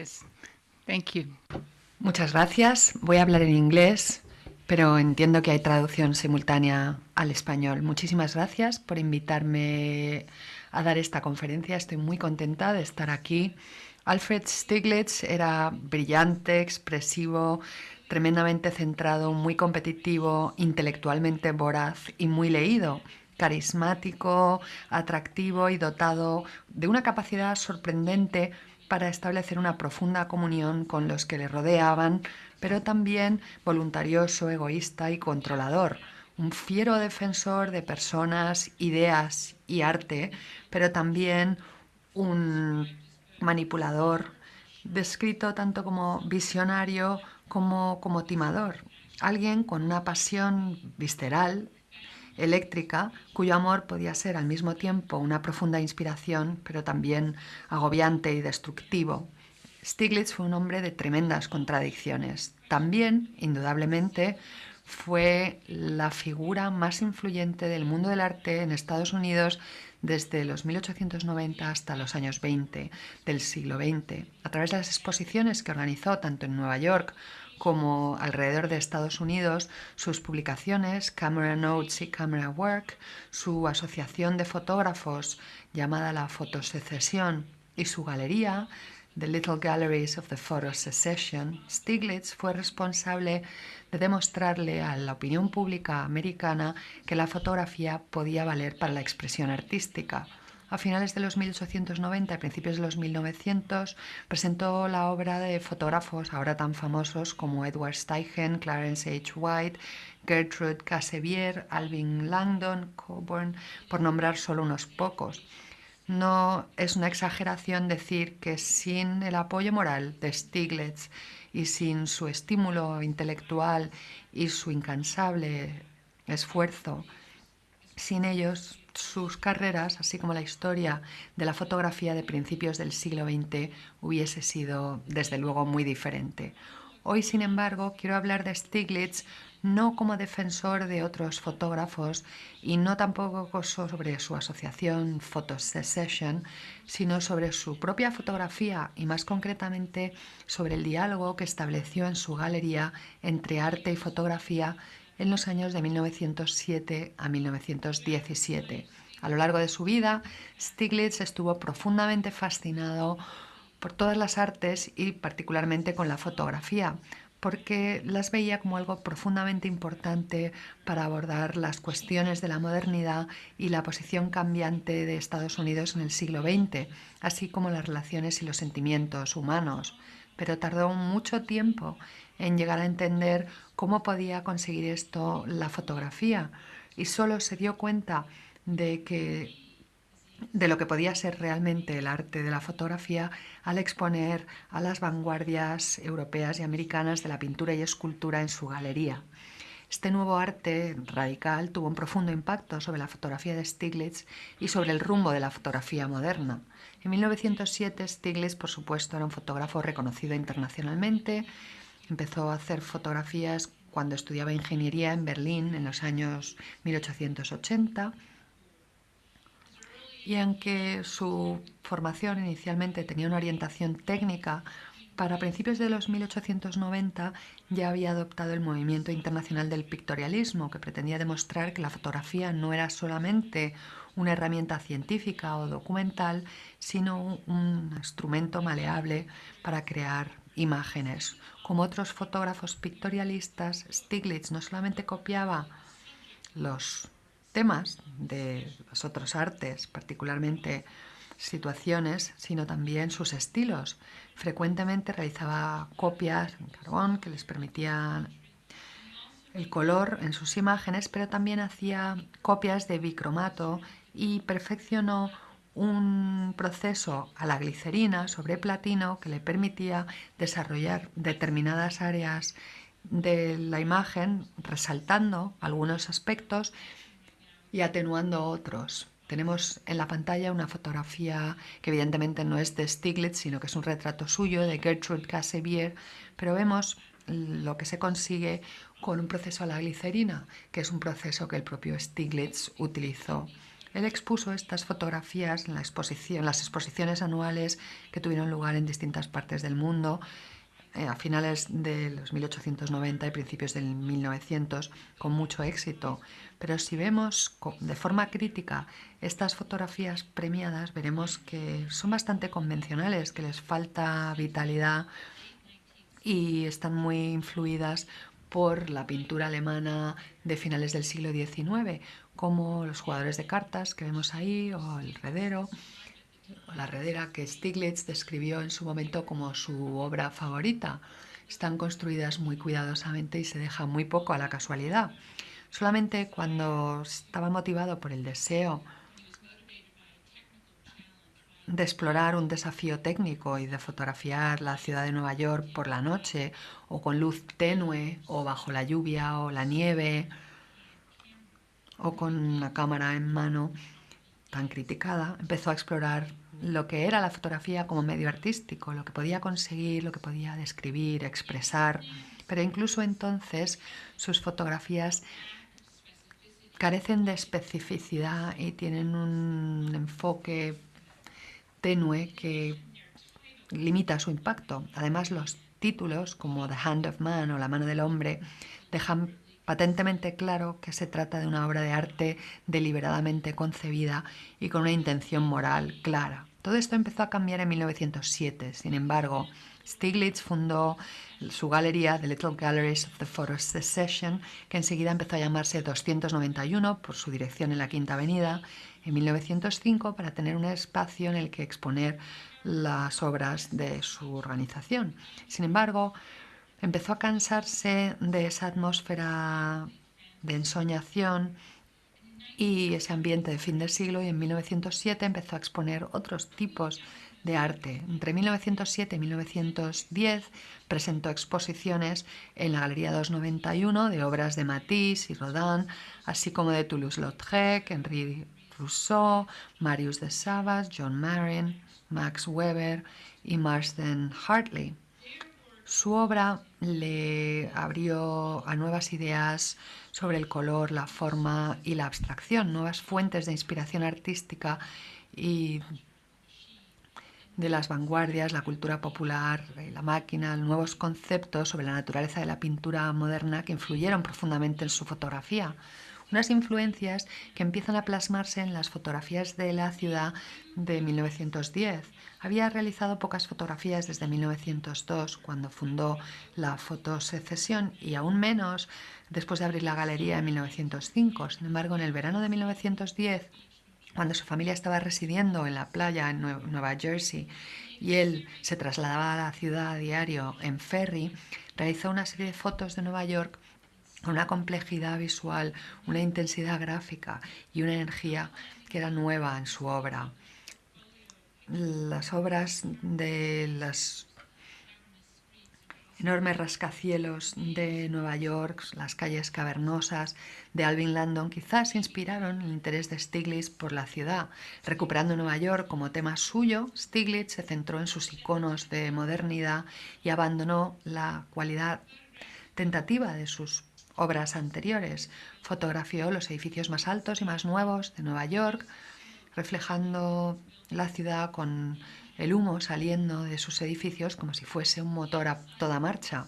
practice. Thank you. Muchas gracias. Voy a hablar en inglés, pero entiendo que hay traducción simultánea al español. Muchísimas gracias por invitarme a dar esta conferencia. Estoy muy contenta de estar aquí. Alfred Stieglitz era brillante, expresivo, tremendamente centrado, muy competitivo, intelectualmente voraz y muy leído. Carismático, atractivo y dotado de una capacidad sorprendente para establecer una profunda comunión con los que le rodeaban, pero también voluntarioso, egoísta y controlador. Un fiero defensor de personas, ideas y arte, pero también un manipulador, descrito tanto como visionario como timador. Alguien con una pasión visceral, eléctrica, cuyo amor podía ser al mismo tiempo una profunda inspiración, pero también agobiante y destructivo. Stieglitz fue un hombre de tremendas contradicciones. También, indudablemente, fue la figura más influyente del mundo del arte en Estados Unidos desde los 1890 hasta los años 20 del siglo XX, a través de las exposiciones que organizó tanto en Nueva York como alrededor de Estados Unidos, sus publicaciones Camera Notes y Camera Work, su asociación de fotógrafos llamada la Fotosecesión y su galería The Little Galleries of the Photo Secession. Stieglitz fue responsable de demostrarle a la opinión pública americana que la fotografía podía valer para la expresión artística. A finales de los 1890 y principios de los 1900 presentó la obra de fotógrafos ahora tan famosos como Edward Steichen, Clarence H. White, Gertrude Cassevier, Alvin Langdon, Coburn, por nombrar solo unos pocos. No es una exageración decir que sin el apoyo moral de Stieglitz y sin su estímulo intelectual y su incansable esfuerzo, sin ellos, sus carreras, así como la historia de la fotografía de principios del siglo XX, hubiese sido, desde luego, muy diferente. Hoy, sin embargo, quiero hablar de Stieglitz no como defensor de otros fotógrafos y no tampoco sobre su asociación Photosecession, sino sobre su propia fotografía y más concretamente sobre el diálogo que estableció en su galería entre arte y fotografía en los años de 1907 a 1917. A lo largo de su vida, Stieglitz estuvo profundamente fascinado por todas las artes y particularmente con la fotografía, porque las veía como algo profundamente importante para abordar las cuestiones de la modernidad y la posición cambiante de Estados Unidos en el siglo XX, así como las relaciones y los sentimientos humanos. Pero tardó mucho tiempo en llegar a entender cómo podía conseguir esto la fotografía y solo se dio cuenta de lo que podía ser realmente el arte de la fotografía al exponer a las vanguardias europeas y americanas de la pintura y escultura en su galería. Este nuevo arte radical tuvo un profundo impacto sobre la fotografía de Stieglitz y sobre el rumbo de la fotografía moderna. En 1907 Stieglitz, por supuesto, era un fotógrafo reconocido internacionalmente. Empezó a hacer fotografías cuando estudiaba ingeniería en Berlín en los años 1880. Y aunque su formación inicialmente tenía una orientación técnica, para principios de los 1890 ya había adoptado el movimiento internacional del pictorialismo, que pretendía demostrar que la fotografía no era solamente una herramienta científica o documental, sino un instrumento maleable para crear imágenes. Como otros fotógrafos pictorialistas, Stieglitz no solamente copiaba los temas de las otras artes, particularmente situaciones, sino también sus estilos. Frecuentemente realizaba copias en carbón que les permitían el color en sus imágenes, pero también hacía copias de bicromato y perfeccionó un proceso a la glicerina sobre platino que le permitía desarrollar determinadas áreas de la imagen, resaltando algunos aspectos y atenuando otros. Tenemos en la pantalla una fotografía que evidentemente no es de Stieglitz, sino que es un retrato suyo de Gertrude Cassevier, pero vemos lo que se consigue con un proceso a la glicerina, que es un proceso que el propio Stieglitz utilizó. Él expuso estas fotografías en las exposiciones anuales que tuvieron lugar en distintas partes del mundo a finales de los 1890 y principios del 1900 con mucho éxito. Pero si vemos de forma crítica estas fotografías premiadas, veremos que son bastante convencionales, que les falta vitalidad y están muy influidas por la pintura alemana de finales del siglo XIX, como los jugadores de cartas que vemos ahí, o el redero, o la redera que Stieglitz describió en su momento como su obra favorita. Están construidas muy cuidadosamente y se deja muy poco a la casualidad. Solamente cuando estaba motivado por el deseo de explorar un desafío técnico y de fotografiar la ciudad de Nueva York por la noche o con luz tenue o bajo la lluvia o la nieve o con una cámara en mano tan criticada, empezó a explorar lo que era la fotografía como medio artístico, lo que podía conseguir, lo que podía describir, expresar. Pero incluso entonces sus fotografías carecen de especificidad y tienen un enfoque tenue que limita su impacto. Además, los títulos como The Hand of Man o La mano del hombre dejan patentemente claro que se trata de una obra de arte deliberadamente concebida y con una intención moral clara. Todo esto empezó a cambiar en 1907. Sin embargo, Stieglitz fundó su galería, The Little Galleries of the Photo Secession, que enseguida empezó a llamarse 291 por su dirección en la Quinta Avenida, en 1905 para tener un espacio en el que exponer las obras de su organización. Sin embargo, empezó a cansarse de esa atmósfera de ensoñación y ese ambiente de fin del siglo y en 1907 empezó a exponer otros tipos de arte. Entre 1907 y 1910 presentó exposiciones en la Galería 291 de obras de Matisse y Rodin, así como de Toulouse-Lautrec, Henri Rousseau, Marius de Savas, John Marin, Max Weber y Marsden Hartley. Su obra le abrió a nuevas ideas sobre el color, la forma y la abstracción, nuevas fuentes de inspiración artística y de las vanguardias, la cultura popular, la máquina, nuevos conceptos sobre la naturaleza de la pintura moderna que influyeron profundamente en su fotografía. Unas influencias que empiezan a plasmarse en las fotografías de la ciudad de 1910. Había realizado pocas fotografías desde 1902, cuando fundó la Fotosecesión, y aún menos después de abrir la galería en 1905. Sin embargo, en el verano de 1910, cuando su familia estaba residiendo en la playa en Nueva Jersey y él se trasladaba a la ciudad a diario en ferry, realizó una serie de fotos de Nueva York con una complejidad visual, una intensidad gráfica y una energía que era nueva en su obra. Las obras de las enormes rascacielos de Nueva York, las calles cavernosas de Alvin Landon quizás inspiraron el interés de Stieglitz por la ciudad. Recuperando Nueva York como tema suyo, Stieglitz se centró en sus iconos de modernidad y abandonó la cualidad tentativa de sus obras anteriores. Fotografió los edificios más altos y más nuevos de Nueva York, reflejando la ciudad con el humo saliendo de sus edificios como si fuese un motor a toda marcha.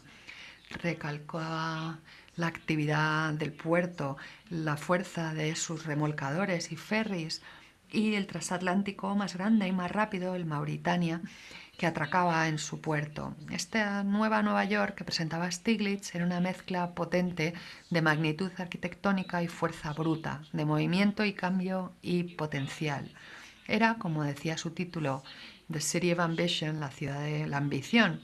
Recalcó la actividad del puerto, la fuerza de sus remolcadores y ferries y el transatlántico más grande y más rápido, el Mauritania, que atracaba en su puerto. Esta nueva Nueva York que presentaba Stieglitz era una mezcla potente de magnitud arquitectónica y fuerza bruta, de movimiento y cambio y potencial. Era, como decía su título, The City of Ambition, la ciudad de la ambición.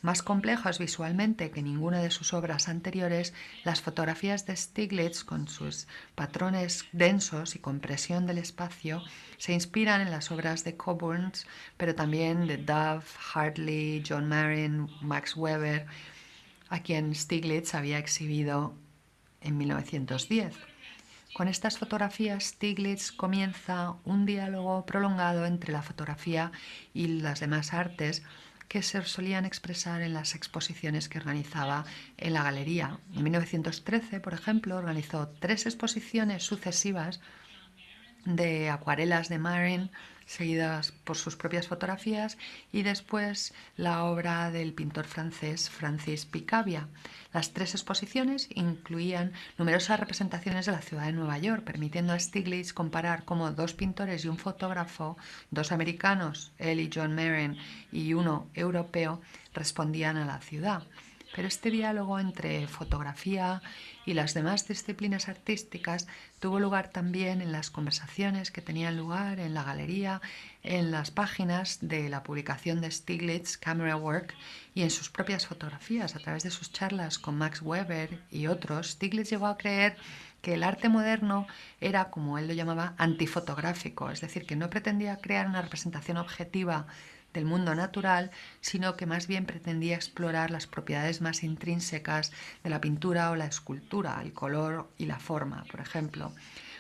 Más complejas visualmente que ninguna de sus obras anteriores, las fotografías de Stieglitz, con sus patrones densos y compresión del espacio, se inspiran en las obras de Coburn, pero también de Dove, Hartley, John Marin, Max Weber, a quien Stieglitz había exhibido en 1910. Con estas fotografías, Stieglitz comienza un diálogo prolongado entre la fotografía y las demás artes que se solían expresar en las exposiciones que organizaba en la galería. En 1913, por ejemplo, organizó 3 exposiciones sucesivas de acuarelas de Marin seguidas por sus propias fotografías y después la obra del pintor francés Francis Picabia. Las tres exposiciones incluían numerosas representaciones de la ciudad de Nueva York, permitiendo a Stiglitz comparar cómo dos pintores y un fotógrafo, dos americanos, él y John Marin, y uno europeo, respondían a la ciudad. Pero este diálogo entre fotografía y las demás disciplinas artísticas tuvo lugar también en las conversaciones que tenían lugar en la galería, en las páginas de la publicación de Stiglitz, Camera Work, y en sus propias fotografías. A través de sus charlas con Max Weber y otros, Stiglitz llegó a creer que el arte moderno era, como él lo llamaba, antifotográfico, es decir, que no pretendía crear una representación objetiva del mundo natural, sino que más bien pretendía explorar las propiedades más intrínsecas de la pintura o la escultura, el color y la forma, por ejemplo.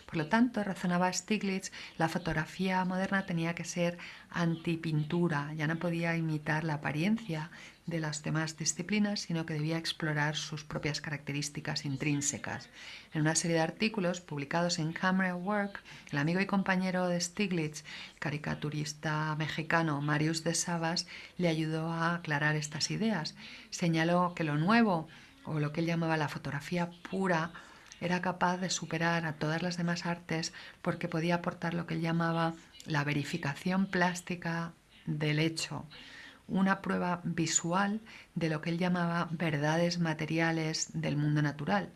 Por lo tanto, razonaba Stiglitz, la fotografía moderna tenía que ser antipintura, ya no podía imitar la apariencia de las demás disciplinas, sino que debía explorar sus propias características intrínsecas. En una serie de artículos publicados en Camera Work, el amigo y compañero de Stiglitz, caricaturista mexicano Marius de Savas, le ayudó a aclarar estas ideas. Señaló que lo nuevo, o lo que él llamaba la fotografía pura, era capaz de superar a todas las demás artes porque podía aportar lo que él llamaba la verificación plástica del hecho, una prueba visual de lo que él llamaba verdades materiales del mundo natural.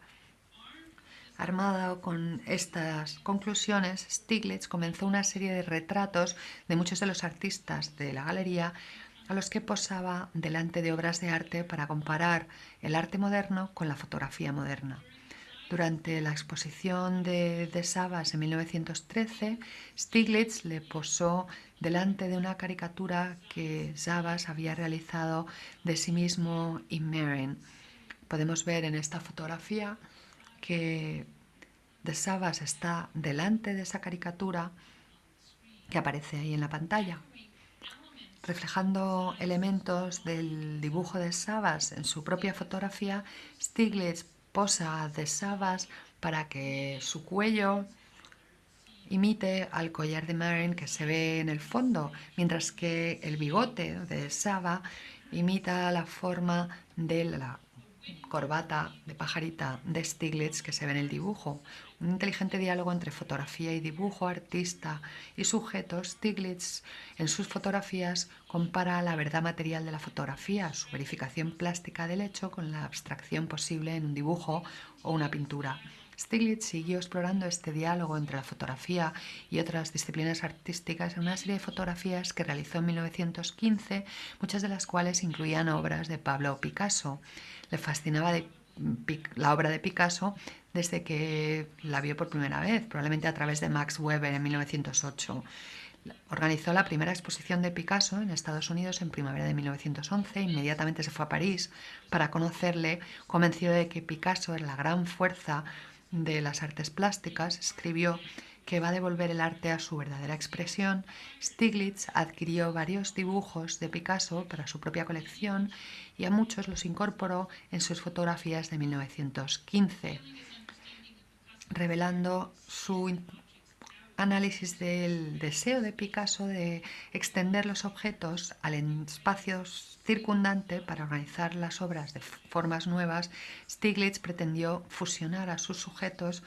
Armado con estas conclusiones, Stiglitz comenzó una serie de retratos de muchos de los artistas de la galería a los que posaba delante de obras de arte para comparar el arte moderno con la fotografía moderna. Durante la exposición de Savas en 1913, Stiglitz le posó delante de una caricatura que Savas había realizado de sí mismo y Marin. Podemos ver en esta fotografía que de Savas está delante de esa caricatura que aparece ahí en la pantalla. Reflejando elementos del dibujo de Savas en su propia fotografía, Stiglitz posa de Savas para que su cuello imite al collar de Marin que se ve en el fondo, mientras que el bigote de Sava imita la forma de la corbata de pajarita de Stiglitz que se ve en el dibujo. Un inteligente diálogo entre fotografía y dibujo, artista y sujeto. Stiglitz en sus fotografías compara la verdad material de la fotografía, su verificación plástica del hecho, con la abstracción posible en un dibujo o una pintura. Stiglitz siguió explorando este diálogo entre la fotografía y otras disciplinas artísticas en una serie de fotografías que realizó en 1915, muchas de las cuales incluían obras de Pablo Picasso. Le fascinaba la obra de Picasso desde que la vio por primera vez, probablemente a través de Max Weber en 1908. Organizó la primera exposición de Picasso en Estados Unidos en primavera de 1911. Inmediatamente se fue a París para conocerle, convencido de que Picasso era la gran fuerza de las artes plásticas. Escribió que va a devolver el arte a su verdadera expresión. Stiglitz adquirió varios dibujos de Picasso para su propia colección y a muchos los incorporó en sus fotografías de 1915, revelando su análisis del deseo de Picasso de extender los objetos al espacio circundante para organizar las obras de formas nuevas. Stiglitz pretendió fusionar a sus sujetos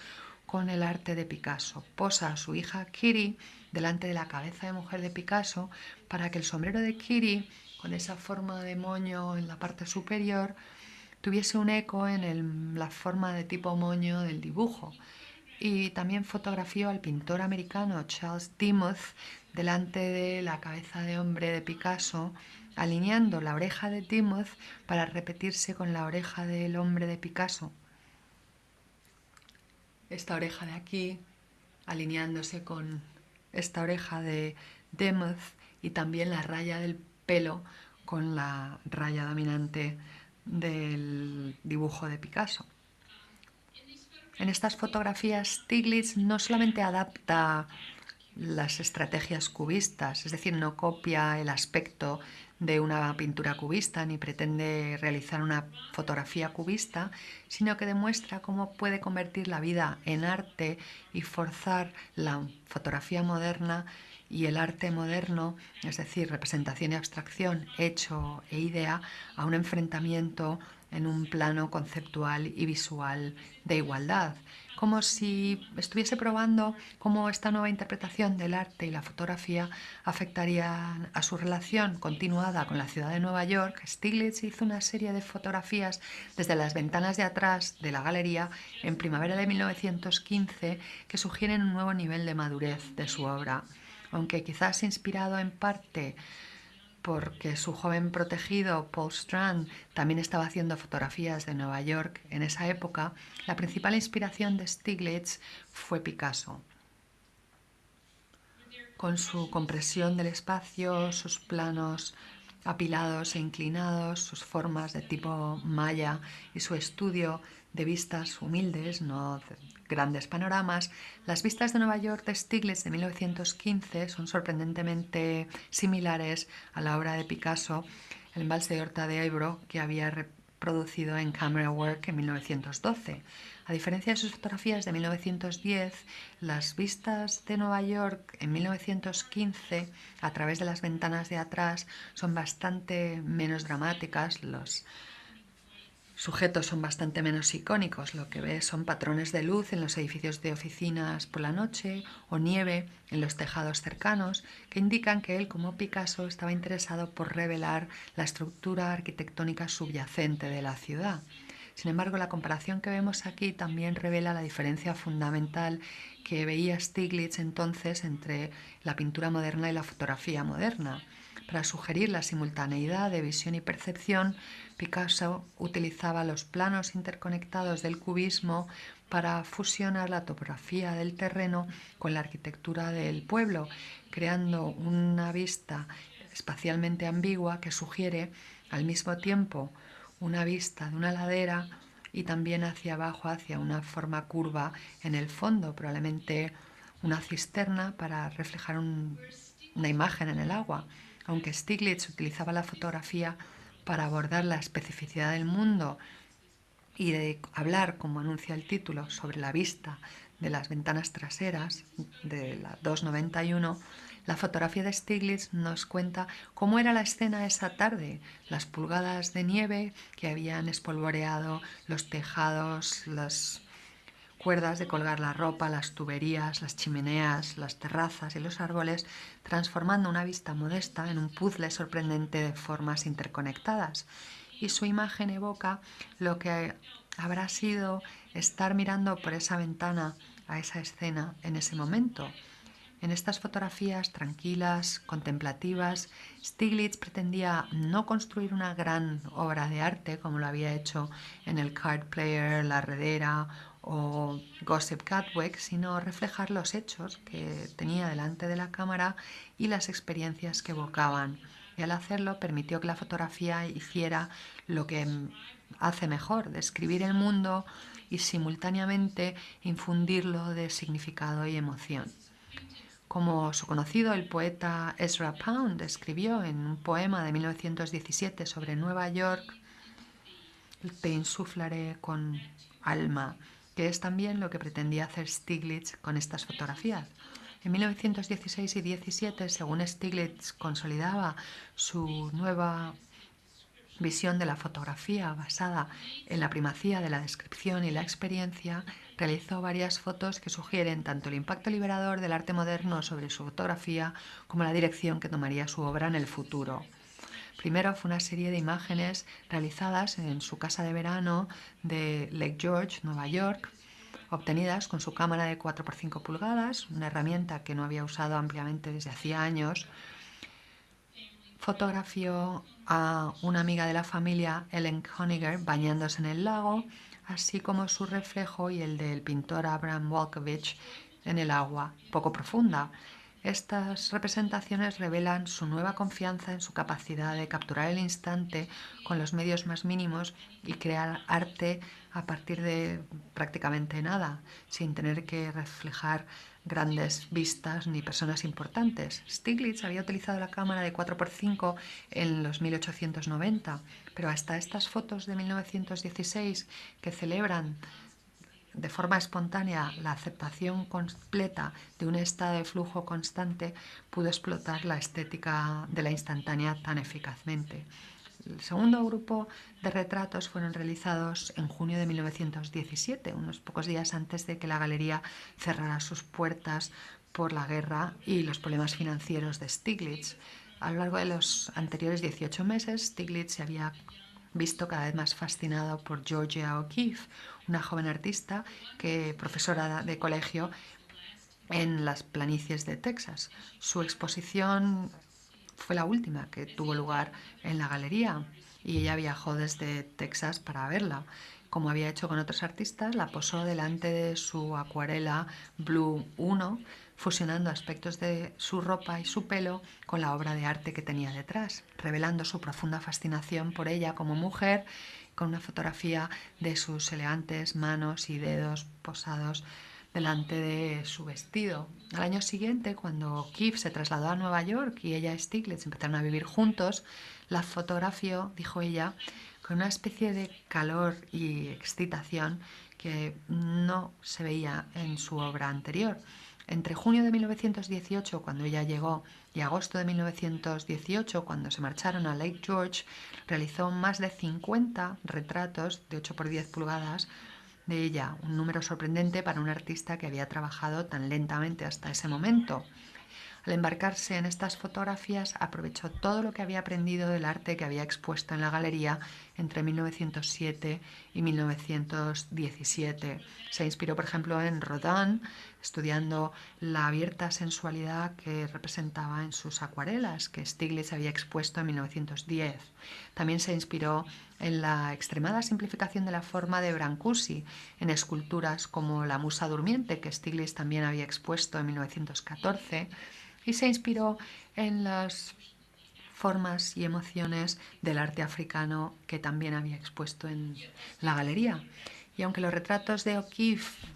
con el arte de Picasso. Posa a su hija Kitty delante de la cabeza de mujer de Picasso para que el sombrero de Kitty, con esa forma de moño en la parte superior, tuviese un eco en la forma de tipo moño del dibujo. Y también fotografió al pintor americano Charles Demuth delante de la cabeza de hombre de Picasso, alineando la oreja de Demuth para repetirse con la oreja del hombre de Picasso. Esta oreja de aquí alineándose con esta oreja de Demuth y también la raya del pelo con la raya dominante del dibujo de Picasso. En estas fotografías, Stiglitz no solamente adapta las estrategias cubistas, es decir, no copia el aspecto de una pintura cubista ni pretende realizar una fotografía cubista, sino que demuestra cómo puede convertir la vida en arte y forzar la fotografía moderna y el arte moderno, es decir, representación y abstracción, hecho e idea, a un enfrentamiento en un plano conceptual y visual de igualdad, como si estuviese probando cómo esta nueva interpretación del arte y la fotografía afectaría a su relación continuada con la ciudad de Nueva York. Stiglitz hizo una serie de fotografías desde las ventanas de atrás de la galería en primavera de 1915 que sugieren un nuevo nivel de madurez de su obra, aunque quizás inspirado en parte porque su joven protegido Paul Strand también estaba haciendo fotografías de Nueva York en esa época. La principal inspiración de Stiglitz fue Picasso, con su compresión del espacio, sus planos apilados e inclinados, sus formas de tipo maya y su estudio de vistas humildes, no grandes panoramas. Las vistas de Nueva York de Stiglitz de 1915 son sorprendentemente similares a la obra de Picasso, El embalse de Horta de Ebro, que había producido en Camera Work en 1912. A diferencia de sus fotografías de 1910, las vistas de Nueva York en 1915 a través de las ventanas de atrás son bastante menos dramáticas, los sujetos son bastante menos icónicos. Lo que ves son patrones de luz en los edificios de oficinas por la noche o nieve en los tejados cercanos que indican que él, como Picasso, estaba interesado por revelar la estructura arquitectónica subyacente de la ciudad. Sin embargo, la comparación que vemos aquí también revela la diferencia fundamental que veía Stiglitz entonces entre la pintura moderna y la fotografía moderna. Para sugerir la simultaneidad de visión y percepción, Picasso utilizaba los planos interconectados del cubismo para fusionar la topografía del terreno con la arquitectura del pueblo, creando una vista espacialmente ambigua que sugiere al mismo tiempo una vista de una ladera y también hacia abajo, hacia una forma curva en el fondo, probablemente una cisterna para reflejar una imagen en el agua. Aunque Stiglitz utilizaba la fotografía para abordar la especificidad del mundo y de hablar, como anuncia el título, sobre la vista de las ventanas traseras de la 291, la fotografía de Stiglitz nos cuenta cómo era la escena esa tarde, las pulgadas de nieve que habían espolvoreado los tejados, las cuerdas de colgar la ropa, las tuberías, las chimeneas, las terrazas y los árboles, transformando una vista modesta en un puzzle sorprendente de formas interconectadas. Y su imagen evoca lo que habrá sido estar mirando por esa ventana a esa escena en ese momento. En estas fotografías tranquilas, contemplativas, Stiglitz pretendía no construir una gran obra de arte como lo había hecho en el Card Player, La Redera o Gossip Catwalk, sino reflejar los hechos que tenía delante de la cámara y las experiencias que evocaban. Y al hacerlo permitió que la fotografía hiciera lo que hace mejor, describir el mundo y simultáneamente infundirlo de significado y emoción. Como su conocido, el poeta Ezra Pound escribió en un poema de 1917 sobre Nueva York, te insuflaré con alma, que es también lo que pretendía hacer Stiglitz con estas fotografías. En 1916 y 17, según Stiglitz consolidaba su nueva visión de la fotografía basada en la primacía de la descripción y la experiencia, realizó varias fotos que sugieren tanto el impacto liberador del arte moderno sobre su fotografía como la dirección que tomaría su obra en el futuro. Primero fue una serie de imágenes realizadas en su casa de verano de Lake George, Nueva York, obtenidas con su cámara de 4x5 pulgadas, una herramienta que no había usado ampliamente desde hacía años. Fotografió a una amiga de la familia, Ellen Honegger, bañándose en el lago, así como su reflejo y el del pintor Abraham Walkovich en el agua, poco profunda. Estas representaciones revelan su nueva confianza en su capacidad de capturar el instante con los medios más mínimos y crear arte a partir de prácticamente nada, sin tener que reflejar grandes vistas ni personas importantes. Stieglitz había utilizado la cámara de 4x5 en los 1890, pero hasta estas fotos de 1916 que celebran de forma espontánea la aceptación completa de un estado de flujo constante, pudo explotar la estética de la instantánea tan eficazmente. El segundo grupo de retratos fueron realizados en junio de 1917, unos pocos días antes de que la galería cerrara sus puertas por la guerra y los problemas financieros de Stieglitz. A lo largo de los anteriores 18 meses, Stieglitz se había visto cada vez más fascinado por Georgia O'Keeffe, una joven artista profesora de colegio en las planicies de Texas. Su exposición fue la última que tuvo lugar en la galería y ella viajó desde Texas para verla. Como había hecho con otros artistas, la posó delante de su acuarela Blue 1, fusionando aspectos de su ropa y su pelo con la obra de arte que tenía detrás, revelando su profunda fascinación por ella como mujer, con una fotografía de sus elegantes manos y dedos posados delante de su vestido. Al año siguiente, cuando O'Keeffe se trasladó a Nueva York y ella y Stieglitz empezaron a vivir juntos, la fotografió, dijo ella, con una especie de calor y excitación que no se veía en su obra anterior. Entre junio de 1918, cuando ella llegó, y agosto de 1918, cuando se marcharon a Lake George, realizó más de 50 retratos de 8 por 10 pulgadas de ella, un número sorprendente para un artista que había trabajado tan lentamente hasta ese momento. Al embarcarse en estas fotografías, aprovechó todo lo que había aprendido del arte que había expuesto en la galería entre 1907 y 1917. Se inspiró, por ejemplo, en Rodin, estudiando la abierta sensualidad que representaba en sus acuarelas, que Stieglitz había expuesto en 1910. También se inspiró en la extremada simplificación de la forma de Brancusi, en esculturas como la Musa Durmiente, que Stieglitz también había expuesto en 1914, y se inspiró en las formas y emociones del arte africano que también había expuesto en la galería. Y aunque los retratos de O'Keeffe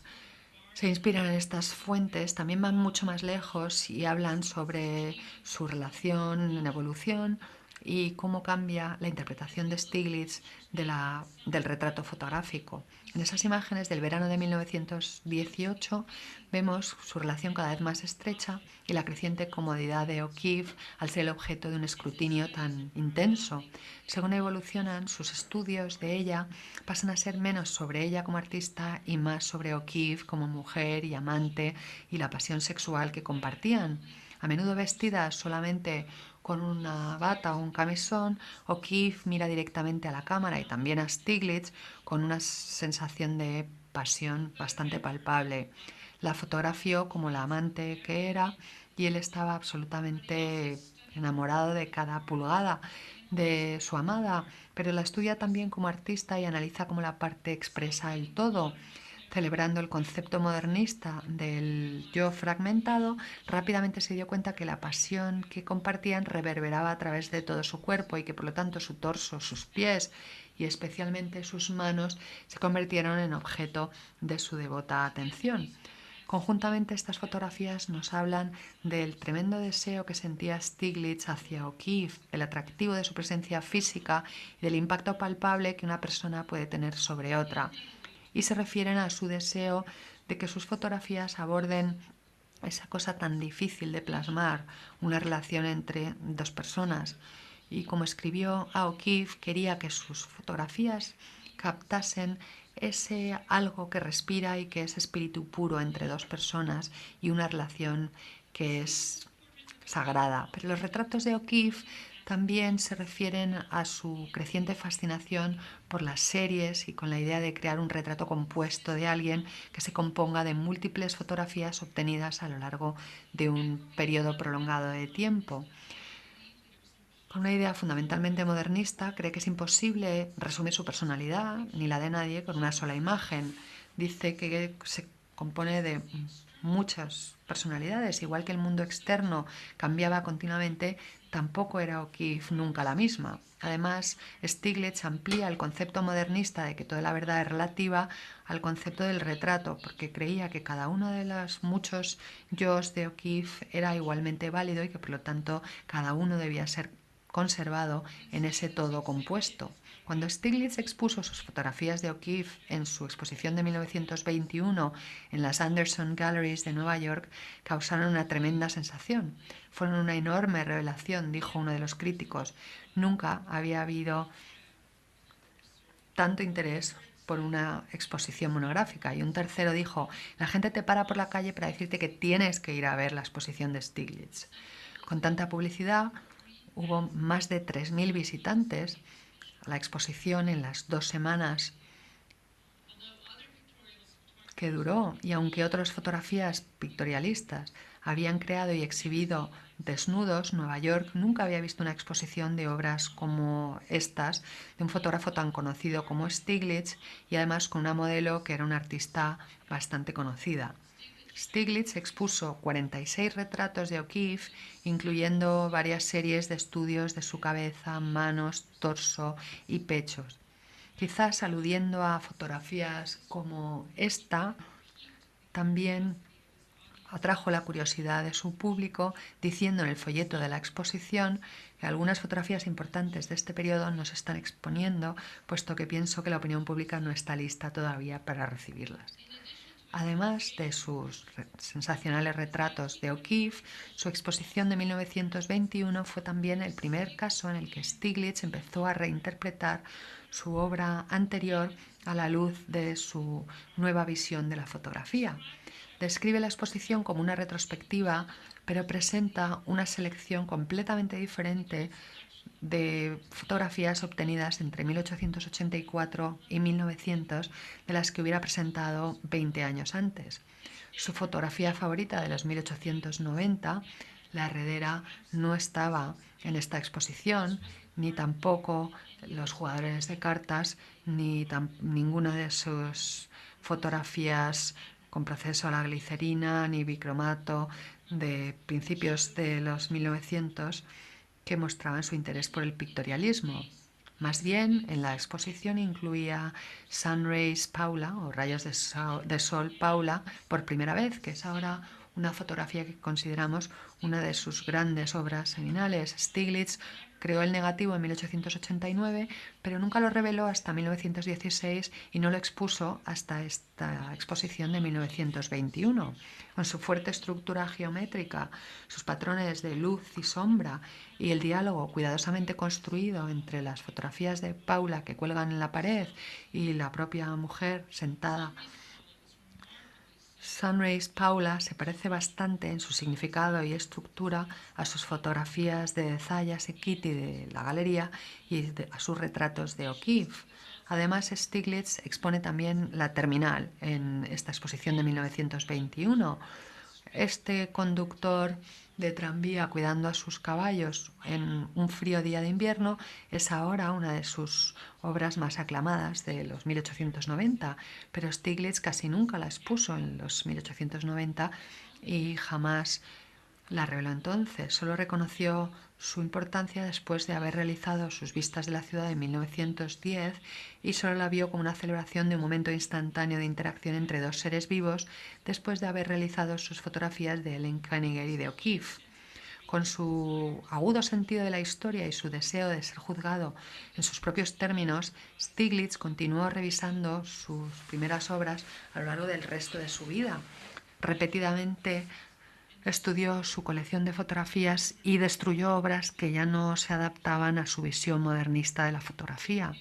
se inspiran en estas fuentes, también van mucho más lejos y hablan sobre su relación en evolución y cómo cambia la interpretación de Stieglitz del retrato fotográfico. En esas imágenes del verano de 1918 vemos su relación cada vez más estrecha y la creciente comodidad de O'Keeffe al ser el objeto de un escrutinio tan intenso. Según evolucionan sus estudios de ella, pasan a ser menos sobre ella como artista y más sobre O'Keeffe como mujer y amante y la pasión sexual que compartían. A menudo vestida solamente con una bata o un camisón, O'Keeffe mira directamente a la cámara y también a Stieglitz con una sensación de pasión bastante palpable. La fotografió como la amante que era y él estaba absolutamente enamorado de cada pulgada de su amada, pero la estudia también como artista y analiza cómo la parte expresa el todo. Celebrando el concepto modernista del yo fragmentado, rápidamente se dio cuenta que la pasión que compartían reverberaba a través de todo su cuerpo y que por lo tanto su torso, sus pies y especialmente sus manos se convirtieron en objeto de su devota atención. Conjuntamente estas fotografías nos hablan del tremendo deseo que sentía Stieglitz hacia O'Keeffe, del atractivo de su presencia física y del impacto palpable que una persona puede tener sobre otra, y se refieren a su deseo de que sus fotografías aborden esa cosa tan difícil de plasmar, una relación entre dos personas. Y como escribió a O'Keeffe, quería que sus fotografías captasen ese algo que respira y que es espíritu puro entre dos personas y una relación que es sagrada. Pero los retratos de O'Keeffe también se refieren a su creciente fascinación por las series y con la idea de crear un retrato compuesto de alguien que se componga de múltiples fotografías obtenidas a lo largo de un periodo prolongado de tiempo. Con una idea fundamentalmente modernista, cree que es imposible resumir su personalidad ni la de nadie con una sola imagen. Dice que se compone de muchas personalidades. Igual que el mundo externo cambiaba continuamente, tampoco era O'Keeffe nunca la misma. Además, Stiglitz amplía el concepto modernista de que toda la verdad es relativa al concepto del retrato, porque creía que cada uno de los muchos yos de O'Keeffe era igualmente válido y que por lo tanto cada uno debía ser conservado en ese todo compuesto. Cuando Stiglitz expuso sus fotografías de O'Keeffe en su exposición de 1921 en las Anderson Galleries de Nueva York, causaron una tremenda sensación. Fueron una enorme revelación, dijo uno de los críticos. Nunca había habido tanto interés por una exposición monográfica. Y un tercero dijo, la gente te para por la calle para decirte que tienes que ir a ver la exposición de Stiglitz. Con tanta publicidad, hubo más de 3.000 visitantes a la exposición en las 2 semanas que duró, y aunque otras fotografías pictorialistas habían creado y exhibido desnudos, Nueva York nunca había visto una exposición de obras como estas de un fotógrafo tan conocido como Stiglitz, y además con una modelo que era una artista bastante conocida. Stiglitz expuso 46 retratos de O'Keeffe, incluyendo varias series de estudios de su cabeza, manos, torso y pechos. Quizás aludiendo a fotografías como esta, también atrajo la curiosidad de su público, diciendo en el folleto de la exposición que algunas fotografías importantes de este periodo no se están exponiendo, puesto que pienso que la opinión pública no está lista todavía para recibirlas. Además de sus sensacionales retratos de O'Keeffe, su exposición de 1921 fue también el primer caso en el que Stiglitz empezó a reinterpretar su obra anterior a la luz de su nueva visión de la fotografía. Describe la exposición como una retrospectiva, pero presenta una selección completamente diferente de fotografías obtenidas entre 1884 y 1900 de las que hubiera presentado 20 años antes. Su fotografía favorita de los 1890, la heredera, no estaba en esta exposición, ni tampoco los jugadores de cartas, ni ninguna de sus fotografías con proceso a la glicerina, ni bicromato de principios de los 1900 que mostraban su interés por el pictorialismo. Más bien, en la exposición incluía Sun Rays Paula, o rayos de sol Paula, por primera vez, que es ahora una fotografía que consideramos una de sus grandes obras seminales. Stiglitz creó el negativo en 1889, pero nunca lo reveló hasta 1916 y no lo expuso hasta esta exposición de 1921. Con su fuerte estructura geométrica, sus patrones de luz y sombra y el diálogo cuidadosamente construido entre las fotografías de Paula que cuelgan en la pared y la propia mujer sentada, Sunrise Paula se parece bastante en su significado y estructura a sus fotografías de Zayas y Kitty de la galería y a sus retratos de O'Keeffe. Además, Stiglitz expone también la terminal en esta exposición de 1921. Este conductor de tranvía cuidando a sus caballos en un frío día de invierno es ahora una de sus obras más aclamadas de los 1890, pero Stiglitz casi nunca la expuso en los 1890 y jamás la reveló entonces. Solo reconoció su importancia después de haber realizado sus vistas de la ciudad en 1910 y solo la vio como una celebración de un momento instantáneo de interacción entre dos seres vivos después de haber realizado sus fotografías de Ellen Kaniger y de O'Keeffe. Con su agudo sentido de la historia y su deseo de ser juzgado en sus propios términos, Stiglitz continuó revisando sus primeras obras a lo largo del resto de su vida. Repetidamente estudió su colección de fotografías y destruyó obras que ya no se adaptaban a su visión modernista de la fotografía.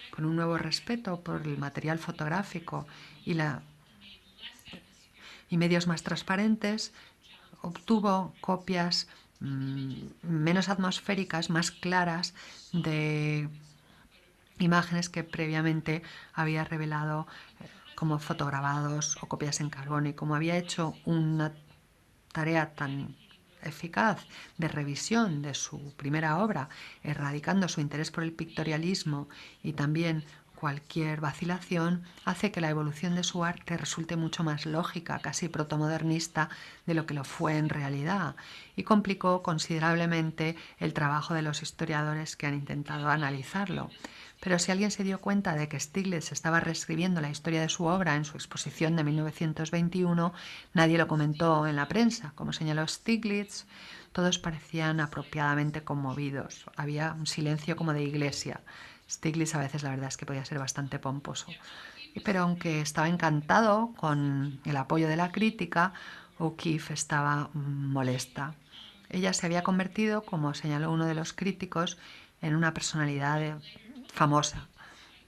Con un nuevo respeto por el material fotográfico y medios más transparentes, obtuvo copias menos atmosféricas, más claras de imágenes que previamente había revelado como fotograbados o copias en carbono, y como había hecho una tarea tan eficaz de revisión de su primera obra, erradicando su interés por el pictorialismo y también Cualquier vacilación hace que la evolución de su arte resulte mucho más lógica, casi protomodernista, de lo que lo fue en realidad, y complicó considerablemente el trabajo de los historiadores que han intentado analizarlo. Pero si alguien se dio cuenta de que Stiglitz estaba reescribiendo la historia de su obra en su exposición de 1921, nadie lo comentó en la prensa. Como señaló Stiglitz, todos parecían apropiadamente conmovidos. Había un silencio como de iglesia. Stiglitz a veces la verdad es que podía ser bastante pomposo. Pero aunque estaba encantado con el apoyo de la crítica, O'Keeffe estaba molesta. Ella se había convertido, como señaló uno de los críticos, en una personalidad famosa.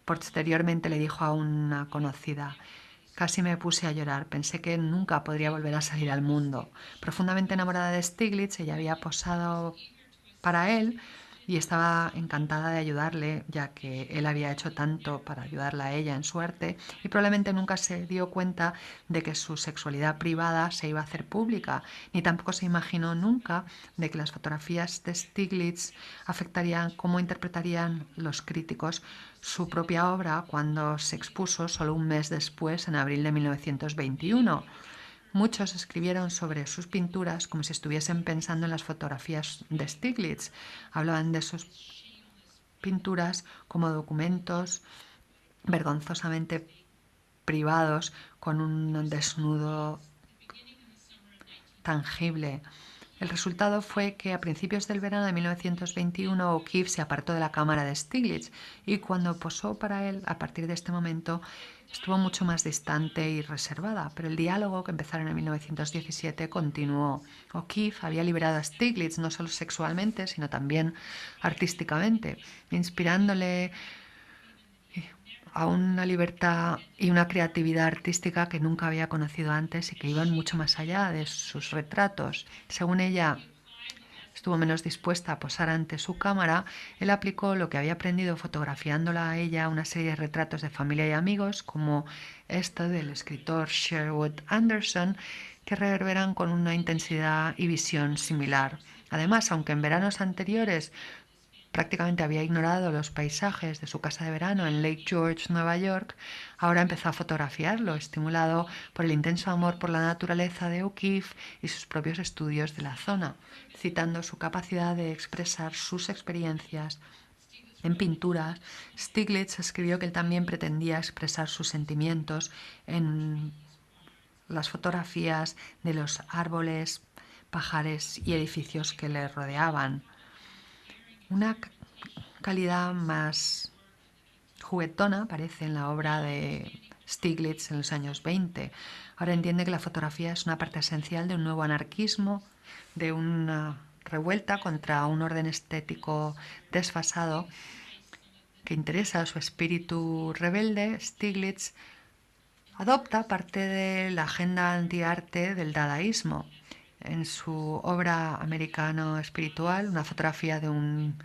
Posteriormente le dijo a una conocida: casi me puse a llorar, pensé que nunca podría volver a salir al mundo. Profundamente enamorada de Stiglitz, ella había posado para él y estaba encantada de ayudarle, ya que él había hecho tanto para ayudarla a ella en su arte, y probablemente nunca se dio cuenta de que su sexualidad privada se iba a hacer pública, ni tampoco se imaginó nunca de que las fotografías de Stiglitz afectarían cómo interpretarían los críticos su propia obra cuando se expuso solo un mes después, en abril de 1921. Muchos escribieron sobre sus pinturas como si estuviesen pensando en las fotografías de Stiglitz. Hablaban de sus pinturas como documentos vergonzosamente privados con un desnudo tangible. El resultado fue que a principios del verano de 1921 O'Keeffe se apartó de la cámara de Stiglitz y cuando posó para él, a partir de este momento, estuvo mucho más distante y reservada, pero el diálogo que empezaron en 1917 continuó. O'Keeffe había liberado a Stiglitz no solo sexualmente, sino también artísticamente, inspirándole a una libertad y una creatividad artística que nunca había conocido antes y que iban mucho más allá de sus retratos. Según ella, estuvo menos dispuesta a posar ante su cámara, él aplicó lo que había aprendido fotografiándola a ella, una serie de retratos de familia y amigos, como este del escritor Sherwood Anderson, que reverberan con una intensidad y visión similar. Además, aunque en veranos anteriores prácticamente había ignorado los paisajes de su casa de verano en Lake George, Nueva York, ahora empezó a fotografiarlo, estimulado por el intenso amor por la naturaleza de O'Keeffe y sus propios estudios de la zona, citando su capacidad de expresar sus experiencias en pinturas. Stiglitz escribió que él también pretendía expresar sus sentimientos en las fotografías de los árboles, pajares y edificios que le rodeaban. Una calidad más juguetona aparece en la obra de Stiglitz en los años 20. Ahora entiende que la fotografía es una parte esencial de un nuevo anarquismo, de una revuelta contra un orden estético desfasado que interesa a su espíritu rebelde. Stiglitz adopta parte de la agenda antiarte del dadaísmo. En su obra Americano Espiritual, una fotografía de un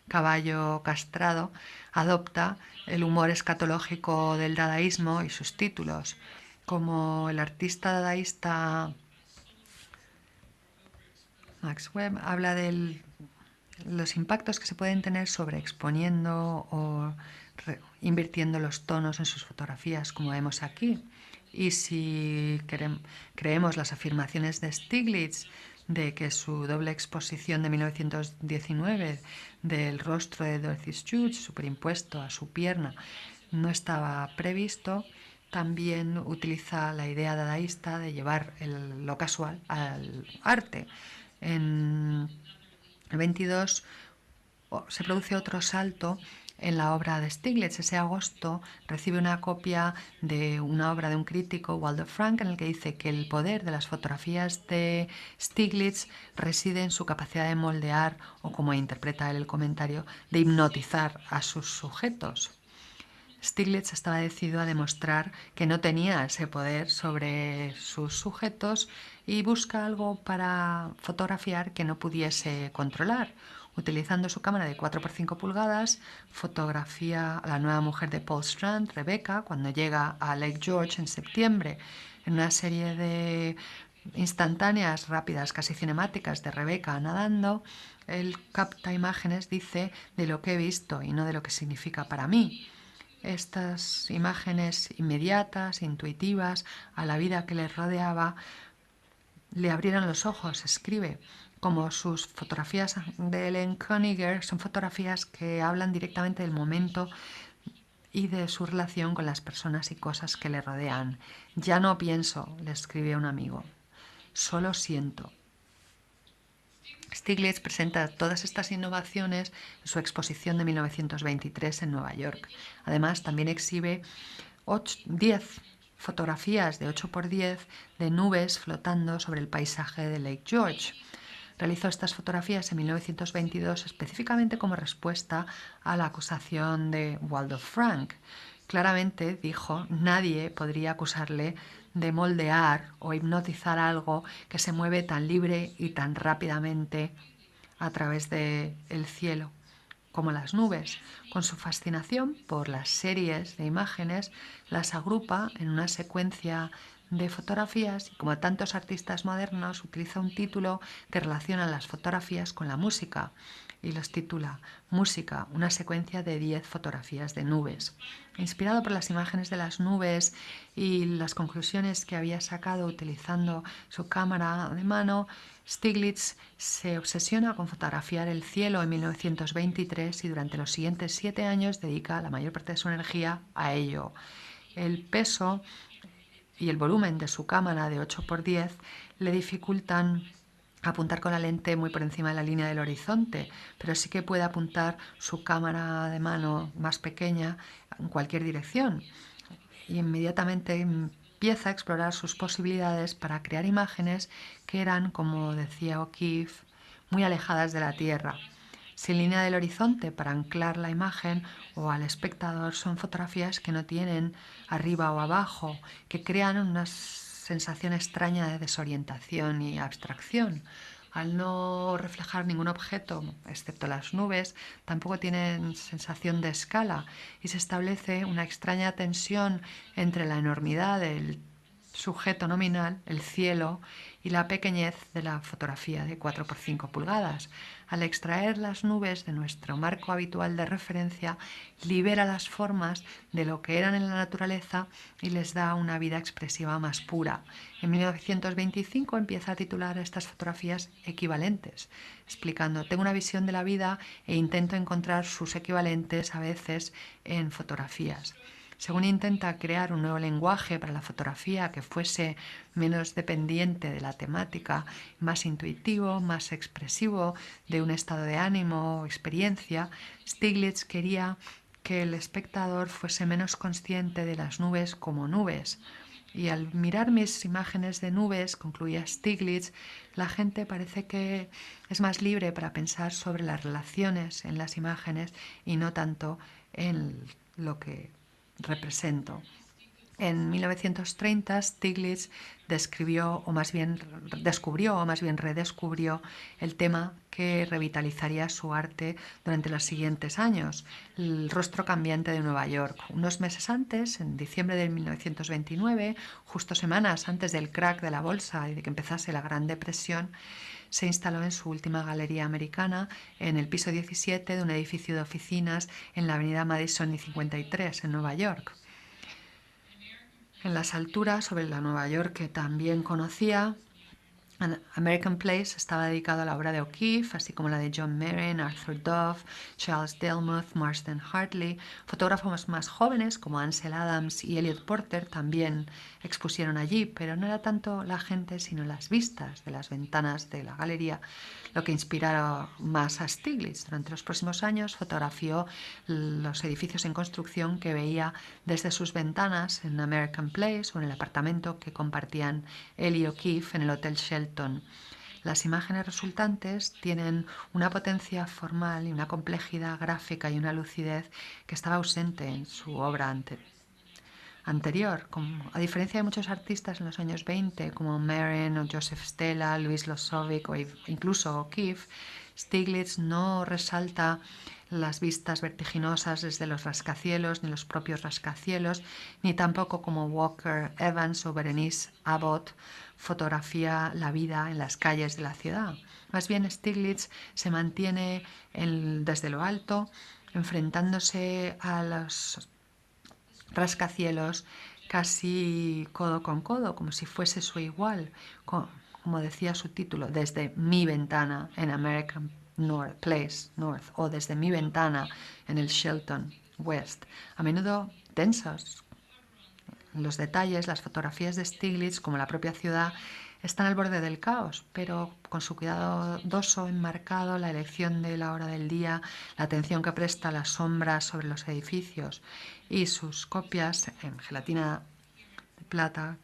caballo castrado, adopta el humor escatológico del dadaísmo y sus títulos. Como el artista dadaísta Max Webb habla de los impactos que se pueden tener sobre exponiendo o invirtiendo los tonos en sus fotografías, como vemos aquí. Y si creemos las afirmaciones de Stiglitz de que su doble exposición de 1919 del rostro de Dorothy Stuart superimpuesto a su pierna no estaba previsto, también utiliza la idea dadaísta de llevar lo casual al arte. En el 22 se produce otro salto en la obra de Stiglitz. Ese agosto recibe una copia de una obra de un crítico, Waldo Frank, en el que dice que el poder de las fotografías de Stiglitz reside en su capacidad de moldear, o como interpreta él el comentario, de hipnotizar a sus sujetos. Stiglitz estaba decidido a demostrar que no tenía ese poder sobre sus sujetos y busca algo para fotografiar que no pudiese controlar. Utilizando su cámara de 4x5 pulgadas, fotografía a la nueva mujer de Paul Strand, Rebecca, cuando llega a Lake George en septiembre, en una serie de instantáneas, rápidas, casi cinemáticas de Rebecca nadando. Él capta imágenes, dice, de lo que he visto y no de lo que significa para mí. estas imágenes inmediatas, intuitivas, a la vida que les rodeaba, le abrieron los ojos, escribe. Como sus fotografías de Ellen Koniger son fotografías que hablan directamente del momento y de su relación con las personas y cosas que le rodean. Ya no pienso, le escribe un amigo, solo siento. Stiglitz presenta todas estas innovaciones en su exposición de 1923 en Nueva York. Además, también exhibe 10 fotografías de 8x10 de nubes flotando sobre el paisaje de Lake George. Realizó estas fotografías en 1922 específicamente como respuesta a la acusación de Waldo Frank. Claramente dijo, nadie podría acusarle de moldear o hipnotizar algo que se mueve tan libre y tan rápidamente a través del cielo como las nubes. Con su fascinación por las series de imágenes, las agrupa en una secuencia de fotografías y, como tantos artistas modernos, utiliza un título que relaciona las fotografías con la música y los titula Música, una secuencia de 10 fotografías de nubes. Inspirado por las imágenes de las nubes y las conclusiones que había sacado utilizando su cámara de mano, Stiglitz se obsesiona con fotografiar el cielo en 1923 y durante los siguientes 7 años dedica la mayor parte de su energía a ello. El peso y el volumen de su cámara de 8x10 le dificultan apuntar con la lente muy por encima de la línea del horizonte, pero sí que puede apuntar su cámara de mano más pequeña en cualquier dirección y inmediatamente empieza a explorar sus posibilidades para crear imágenes que eran, como decía O'Keeffe, muy alejadas de la Tierra. Sin línea del horizonte para anclar la imagen o al espectador, son fotografías que no tienen arriba o abajo, que crean una sensación extraña de desorientación y abstracción. Al no reflejar ningún objeto, excepto las nubes, tampoco tienen sensación de escala y se establece una extraña tensión entre la enormidad del sujeto nominal, el cielo, y la pequeñez de la fotografía de 4x5 pulgadas. Al extraer las nubes de nuestro marco habitual de referencia, libera las formas de lo que eran en la naturaleza y les da una vida expresiva más pura. En 1925 empieza a titular estas fotografías equivalentes, explicando, tengo una visión de la vida e intento encontrar sus equivalentes a veces en fotografías. Según intenta crear un nuevo lenguaje para la fotografía que fuese menos dependiente de la temática, más intuitivo, más expresivo de un estado de ánimo o experiencia, Stiglitz quería que el espectador fuese menos consciente de las nubes como nubes. Y al mirar mis imágenes de nubes, concluía Stiglitz, la gente parece que es más libre para pensar sobre las relaciones en las imágenes y no tanto en lo que represento. En 1930 Stiglitz descubrió o más bien redescubrió el tema que revitalizaría su arte durante los siguientes años, el rostro cambiante de Nueva York. Unos meses antes, en diciembre de 1929, justo semanas antes del crack de la bolsa y de que empezase la Gran Depresión, se instaló en su última galería americana en el piso 17 de un edificio de oficinas en la avenida Madison y 53 en Nueva York. En las alturas, sobre la Nueva York que también conocía, American Place estaba dedicado a la obra de O'Keeffe, así como la de John Merrin, Arthur Dove, Charles Delmuth, Marsden Hartley. Fotógrafos más jóvenes como Ansel Adams y Elliot Porter también expusieron allí, pero no era tanto la gente sino las vistas de las ventanas de la galería lo que inspirara más a Stiglitz. Durante los próximos años fotografió los edificios en construcción que veía desde sus ventanas en American Place o en el apartamento que compartían él y O'Keeffe en el Hotel Shelton. Las imágenes resultantes tienen una potencia formal y una complejidad gráfica y una lucidez que estaba ausente en su obra anterior. A diferencia de muchos artistas en los años 20, como Merrin o Joseph Stella, Louis Lozovic o incluso O'Keeffe, Stiglitz no resalta las vistas vertiginosas desde los rascacielos, ni los propios rascacielos, ni tampoco como Walker Evans o Berenice Abbott fotografía la vida en las calles de la ciudad. Más bien Stiglitz se mantiene desde lo alto, enfrentándose a los rascacielos casi codo con codo, como si fuese su igual, como decía su título, desde mi ventana en American Place North o desde mi ventana en el Shelton West, a menudo tensos. Los detalles, las fotografías de Stiglitz, como la propia ciudad, están al borde del caos, pero con su cuidadoso enmarcado, la elección de la hora del día, la atención que presta a las sombras sobre los edificios y sus copias en gelatina de plata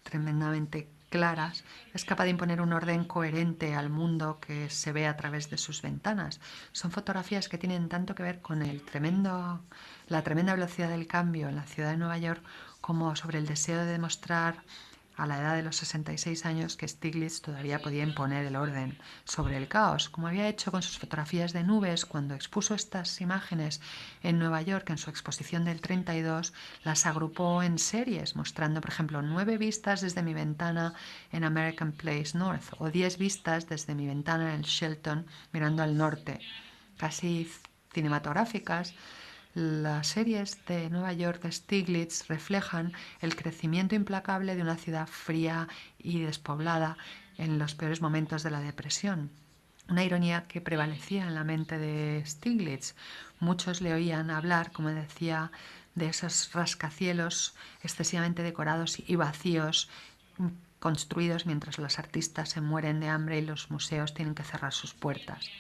tremendamente claras, es capaz de imponer un orden coherente al mundo que se ve a través de sus ventanas. Son fotografías que tienen tanto que ver con la tremenda velocidad del cambio en la ciudad de Nueva York como sobre el deseo de demostrar a la edad de los 66 años que Stiglitz todavía podía imponer el orden sobre el caos, como había hecho con sus fotografías de nubes cuando expuso estas imágenes en Nueva York en su exposición del 32, las agrupó en series, mostrando, por ejemplo, 9 vistas desde mi ventana en American Place North o 10 vistas desde mi ventana en el Shelton mirando al norte, casi cinematográficas. Las series de Nueva York de Stiglitz reflejan el crecimiento implacable de una ciudad fría y despoblada en los peores momentos de la depresión. Una ironía que prevalecía en la mente de Stiglitz. Muchos le oían hablar, como decía, de esos rascacielos excesivamente decorados y vacíos construidos mientras los artistas se mueren de hambre y los museos tienen que cerrar sus puertas.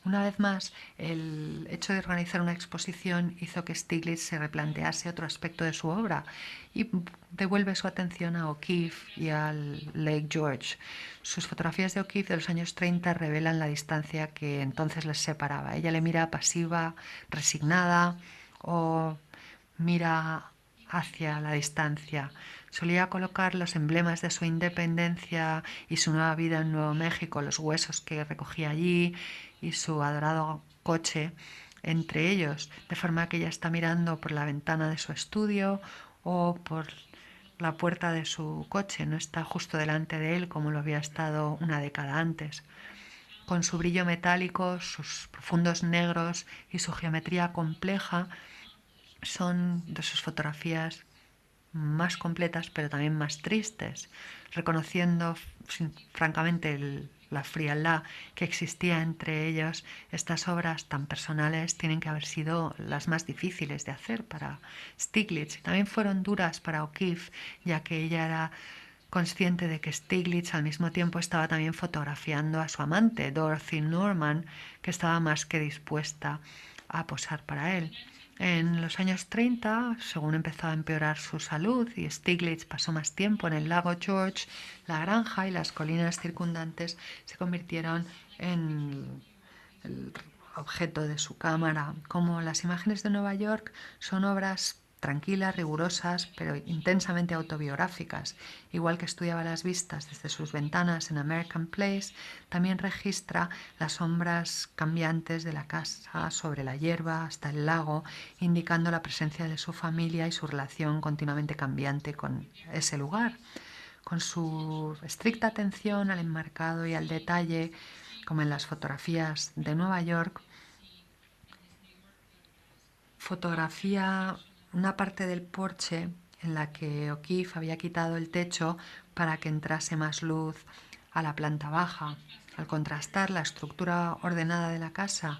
Una vez más, el hecho de organizar una exposición hizo que Stiglitz se replantease otro aspecto de su obra y devuelve su atención a O'Keeffe y al Lake George. Sus fotografías de O'Keeffe de los años 30 revelan la distancia que entonces les separaba. Ella le mira pasiva, resignada o mira hacia la distancia. Solía colocar los emblemas de su independencia y su nueva vida en Nuevo México, los huesos que recogía allí y su adorado coche entre ellos, de forma que ella está mirando por la ventana de su estudio o por la puerta de su coche, no está justo delante de él como lo había estado una década antes. Con su brillo metálico, sus profundos negros y su geometría compleja, son de sus fotografías más completas pero también más tristes, reconociendo francamente la frialdad que existía entre ellos. Estas obras tan personales tienen que haber sido las más difíciles de hacer para Stiglitz. También fueron duras para O'Keeffe, ya que ella era consciente de que Stiglitz al mismo tiempo estaba también fotografiando a su amante, Dorothy Norman, que estaba más que dispuesta a posar para él. En los años 30, según empezó a empeorar su salud y Stiglitz pasó más tiempo en el lago George, la granja y las colinas circundantes se convirtieron en el objeto de su cámara. Como las imágenes de Nueva York son obras tranquilas, rigurosas, pero intensamente autobiográficas. Igual que estudiaba las vistas desde sus ventanas en American Place, también registra las sombras cambiantes de la casa sobre la hierba hasta el lago, indicando la presencia de su familia y su relación continuamente cambiante con ese lugar. Con su estricta atención al enmarcado y al detalle, como en las fotografías de Nueva York, fotografía una parte del porche en la que O'Keeffe había quitado el techo para que entrase más luz a la planta baja. Al contrastar la estructura ordenada de la casa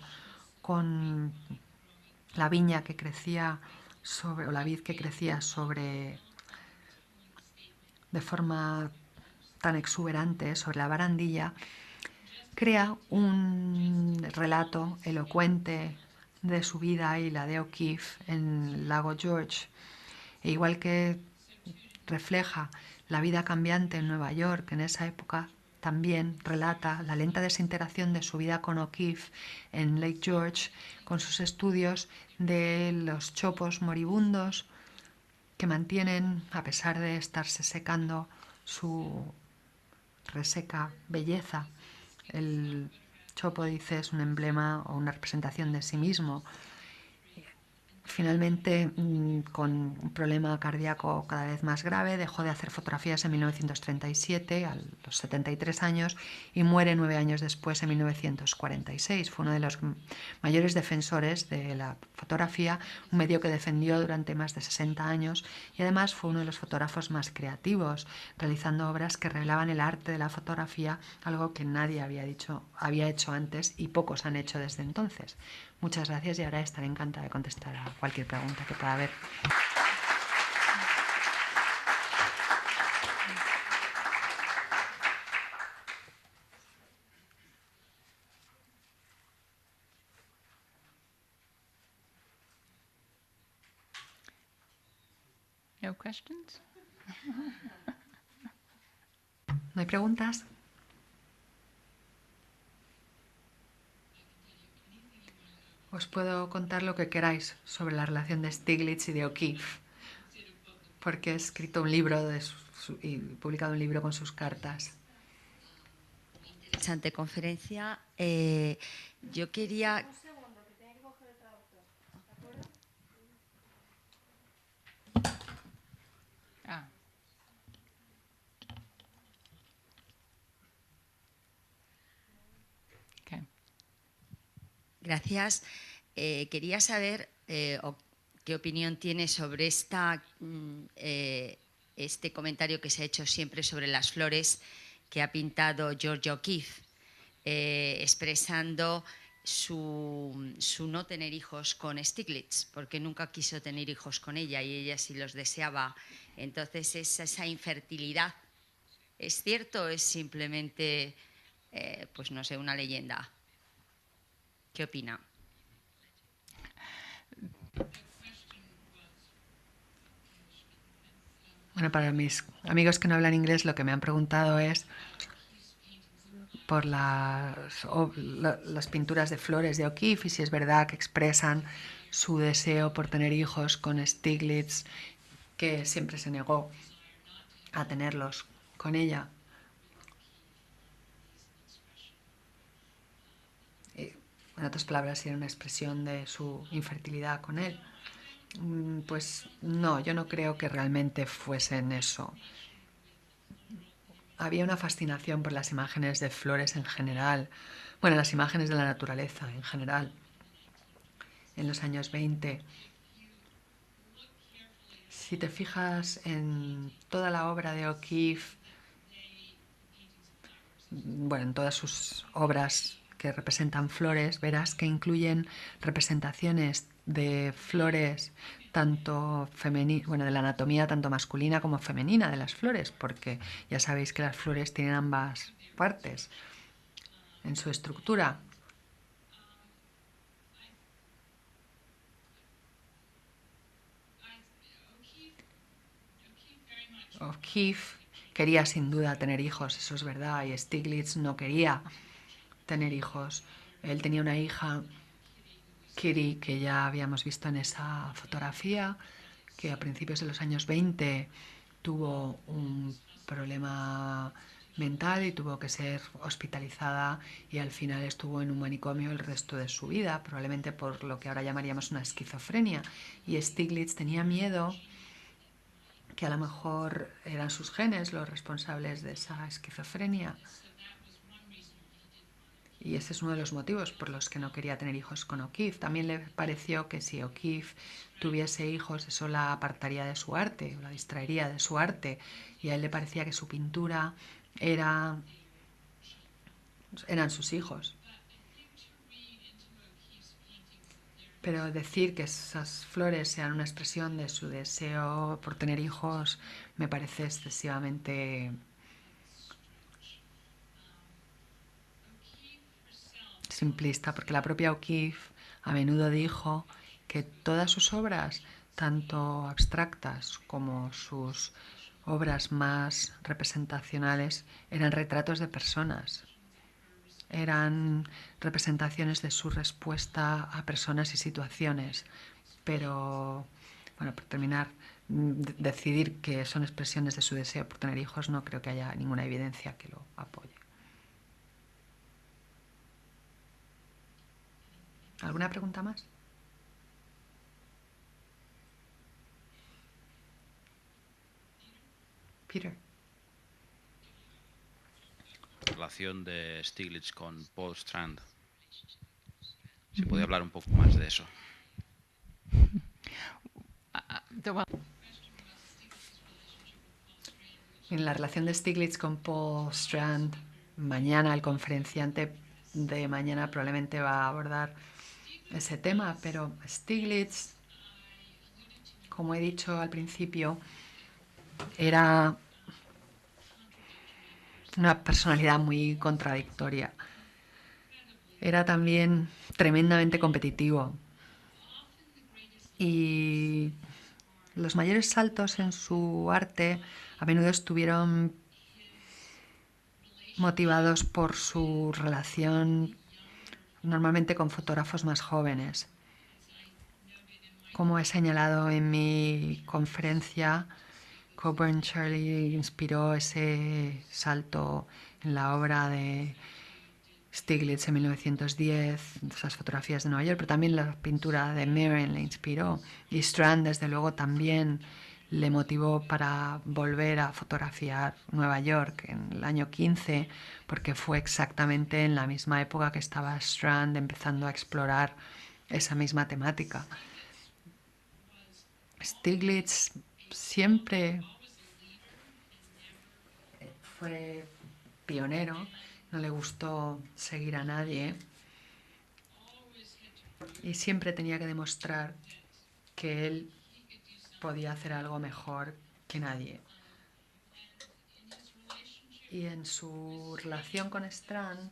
con la viña que crecía sobre, o la vid que crecía sobre de forma tan exuberante sobre la barandilla, crea un relato elocuente de su vida y la de O'Keeffe en el lago George. E igual que refleja la vida cambiante en Nueva York en esa época, también relata la lenta desintegración de su vida con O'Keeffe en Lake George, con sus estudios de los chopos moribundos que mantienen, a pesar de estarse secando, su reseca belleza. El chopo, dice, es un emblema o una representación de sí mismo. Finalmente, con un problema cardíaco cada vez más grave, dejó de hacer fotografías en 1937, a los 73 años, y muere 9 años después, en 1946. Fue uno de los mayores defensores de la fotografía, un medio que defendió durante más de 60 años, y además fue uno de los fotógrafos más creativos, realizando obras que revelaban el arte de la fotografía, algo que nadie había hecho antes y pocos han hecho desde entonces. Muchas gracias y ahora estaré encantada de contestar a cualquier pregunta que pueda haber. No questions? ¿No hay preguntas? Os puedo contar lo que queráis sobre la relación de Stiglitz y de O'Keeffe, porque he escrito un libro y publicado un libro con sus cartas. Interesante conferencia. Yo quería... Un segundo, que tenía que coger el traductor. ¿De acuerdo? Ah. Okay. Gracias. Quería saber qué opinión tiene sobre este comentario que se ha hecho siempre sobre las flores que ha pintado George O'Keeffe, expresando su no tener hijos con Stiglitz, porque nunca quiso tener hijos con ella y ella sí los deseaba. Entonces, esa infertilidad, ¿es cierto o es simplemente, pues no sé, una leyenda? ¿Qué opina? Bueno, para mis amigos que no hablan inglés, lo que me han preguntado es por las pinturas de flores de O'Keeffe y si es verdad que expresan su deseo por tener hijos con Stiglitz, que siempre se negó a tenerlos con ella. En otras palabras, era una expresión de su infertilidad con él. Pues no, yo no creo que realmente fuesen eso. Había una fascinación por las imágenes de flores en general, bueno, las imágenes de la naturaleza en general. En los años 20, si te fijas en toda la obra de O'Keeffe, bueno, en todas sus obras que representan flores, verás que incluyen representaciones de flores tanto bueno, de la anatomía tanto masculina como femenina de las flores, porque ya sabéis que las flores tienen ambas partes en su estructura. O'Keeffe quería sin duda tener hijos, eso es verdad, y Stiglitz no quería tener hijos. Él tenía una hija, Kitty, que ya habíamos visto en esa fotografía, que a principios de los años 20 tuvo un problema mental y tuvo que ser hospitalizada y al final estuvo en un manicomio el resto de su vida, probablemente por lo que ahora llamaríamos una esquizofrenia. Y Stiglitz tenía miedo que a lo mejor eran sus genes los responsables de esa esquizofrenia. Y ese es uno de los motivos por los que no quería tener hijos con O'Keeffe. También le pareció que si O'Keeffe tuviese hijos, eso la apartaría de su arte, la distraería de su arte. Y a él le parecía que su pintura eran sus hijos. Pero decir que esas flores sean una expresión de su deseo por tener hijos me parece excesivamente simplista, porque la propia O'Keeffe a menudo dijo que todas sus obras, tanto abstractas como sus obras más representacionales, eran retratos de personas, eran representaciones de su respuesta a personas y situaciones. Pero, bueno, por terminar, decidir que son expresiones de su deseo por tener hijos, no creo que haya ninguna evidencia que lo apoye. ¿Alguna pregunta más? Peter. Relación de Stiglitz con Paul Strand. Si puede hablar un poco más de eso. En la relación de Stiglitz con Paul Strand, mañana el conferenciante de mañana probablemente va a abordar ese tema, pero Stiglitz, como he dicho al principio, era una personalidad muy contradictoria. Era también tremendamente competitivo y los mayores saltos en su arte a menudo estuvieron motivados por su relación normalmente con fotógrafos más jóvenes. Como he señalado en mi conferencia, Cockburn Shirley inspiró ese salto en la obra de Stiglitz en 1910, esas fotografías de Nueva York, pero también la pintura de Maren le inspiró. Y Strand, desde luego, también le motivó para volver a fotografiar Nueva York en el año 15, porque fue exactamente en la misma época que estaba Strand empezando a explorar esa misma temática. Stiglitz siempre fue pionero, no le gustó seguir a nadie y siempre tenía que demostrar que él podía hacer algo mejor que nadie. Y en su relación con Strand,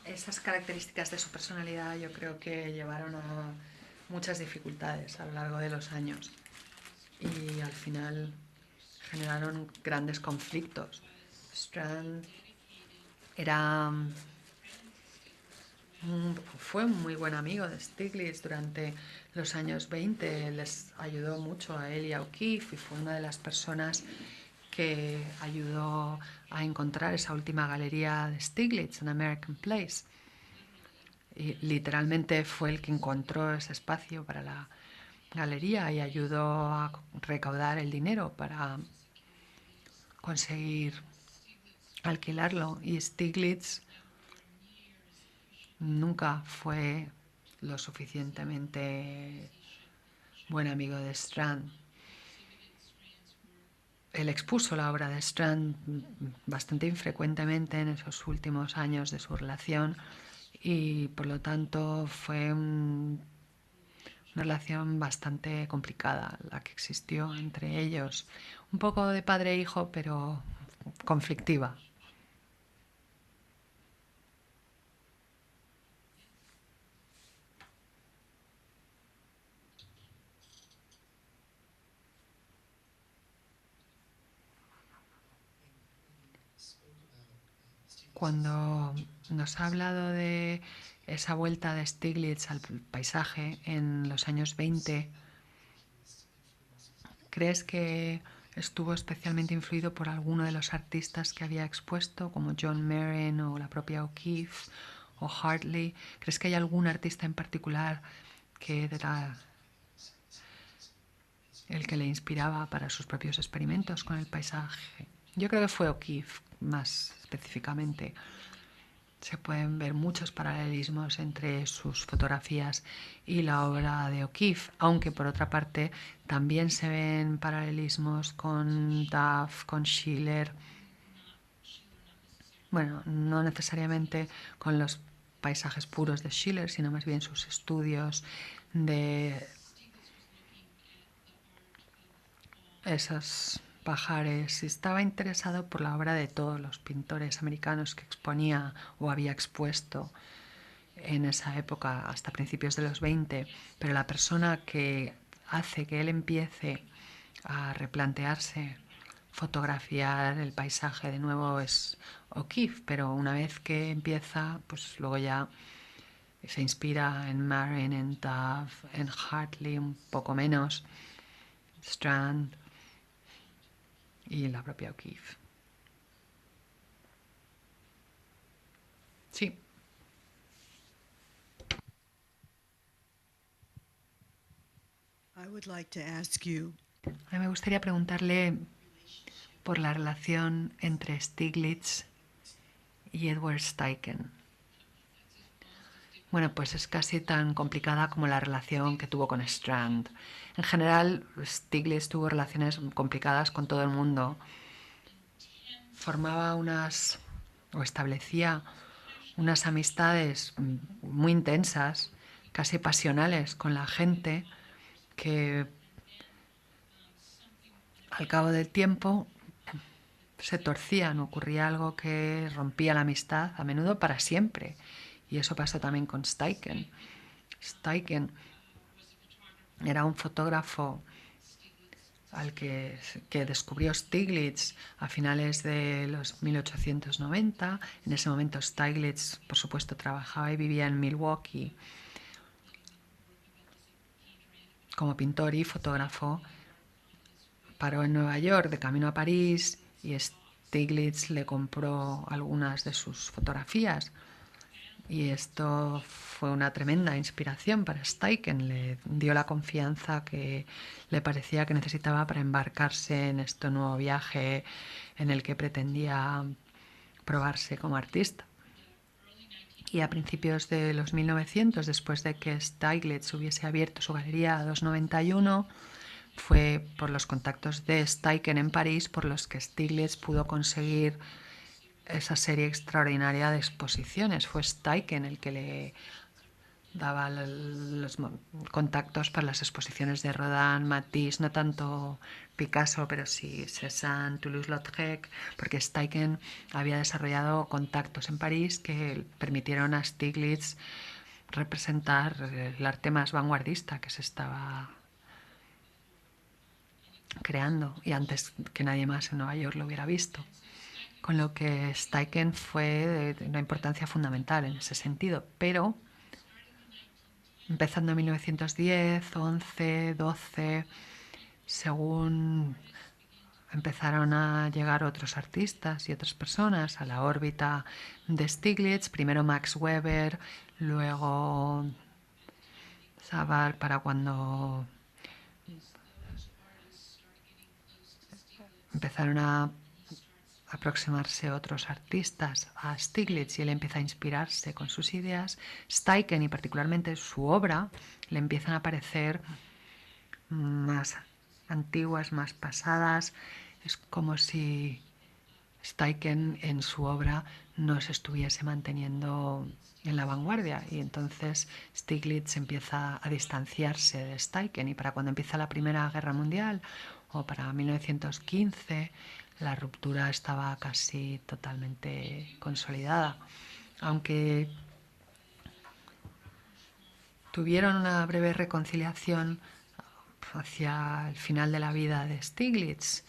esas características de su personalidad yo creo que llevaron a muchas dificultades a lo largo de los años y al final generaron grandes conflictos. Strand fue un muy buen amigo de Stiglitz durante los años 20. Les ayudó mucho a él y a O'Keeffe y fue una de las personas que ayudó a encontrar esa última galería de Stiglitz en American Place. Y literalmente fue el que encontró ese espacio para la galería y ayudó a recaudar el dinero para conseguir alquilarlo. Y Stiglitz nunca fue lo suficientemente buen amigo de Strand. Él expuso la obra de Strand bastante infrecuentemente en esos últimos años de su relación y por lo tanto fue una relación bastante complicada la que existió entre ellos. Un poco de padre e hijo, pero conflictiva. Cuando nos ha hablado de esa vuelta de Stiglitz al paisaje en los años 20, ¿crees que estuvo especialmente influido por alguno de los artistas que había expuesto, como John Merrin o la propia O'Keeffe o Hartley? ¿Crees que hay algún artista en particular que era el que le inspiraba para sus propios experimentos con el paisaje? Yo creo que fue O'Keeffe más específicamente. Se pueden ver muchos paralelismos entre sus fotografías y la obra de O'Keeffe, aunque por otra parte también se ven paralelismos con Duff, con Schiller. Bueno, no necesariamente con los paisajes puros de Schiller, sino más bien sus estudios de esos pajares. Estaba interesado por la obra de todos los pintores americanos que exponía o había expuesto en esa época, hasta principios de los 20, pero la persona que hace que él empiece a replantearse fotografiar el paisaje de nuevo es O'Keeffe, pero una vez que empieza, pues luego ya se inspira en Marin, en Duff, en Hartley un poco menos, Strand y la propia O'Keeffe. Sí. I would like to ask you, A mí me gustaría preguntarle por la relación entre Stiglitz y Edward Steichen. Bueno, pues es casi tan complicada como la relación que tuvo con Strand. En general, Stiglitz tuvo relaciones complicadas con todo el mundo. Formaba o establecía unas amistades muy intensas, casi pasionales con la gente, que al cabo del tiempo se torcían, ocurría algo que rompía la amistad, a menudo para siempre. Y eso pasó también con Steichen. Steichen era un fotógrafo que descubrió Stiglitz a finales de los 1890. En ese momento Stiglitz, por supuesto, trabajaba y vivía en Milwaukee como pintor y fotógrafo. Paró en Nueva York de camino a París y Stiglitz le compró algunas de sus fotografías. Y esto fue una tremenda inspiración para Steichen. Le dio la confianza que le parecía que necesitaba para embarcarse en este nuevo viaje en el que pretendía probarse como artista. Y a principios de los 1900, después de que Steiglitz hubiese abierto su galería 291, fue por los contactos de Steichen en París por los que Stiglitz pudo conseguir esa serie extraordinaria de exposiciones. Fue Steichen el que le daba los contactos para las exposiciones de Rodin, Matisse, no tanto Picasso, pero sí Cézanne, Toulouse-Lautrec, porque Steichen había desarrollado contactos en París que permitieron a Stiglitz representar el arte más vanguardista que se estaba creando y antes que nadie más en Nueva York lo hubiera visto. Con lo que Steichen fue de una importancia fundamental en ese sentido, pero empezando en 1910, 11, 12, según empezaron a llegar otros artistas y otras personas a la órbita de Stiglitz, primero Max Weber, luego Savart, para cuando empezaron a aproximarse otros artistas a Stiglitz y él empieza a inspirarse con sus ideas, Steichen y particularmente su obra le empiezan a parecer más antiguas, más pasadas. Es como si Steichen en su obra no se estuviese manteniendo en la vanguardia y entonces Stiglitz empieza a distanciarse de Steichen y para cuando empieza la Primera Guerra Mundial o para 1915 la ruptura estaba casi totalmente consolidada, aunque tuvieron una breve reconciliación hacia el final de la vida de Stiglitz.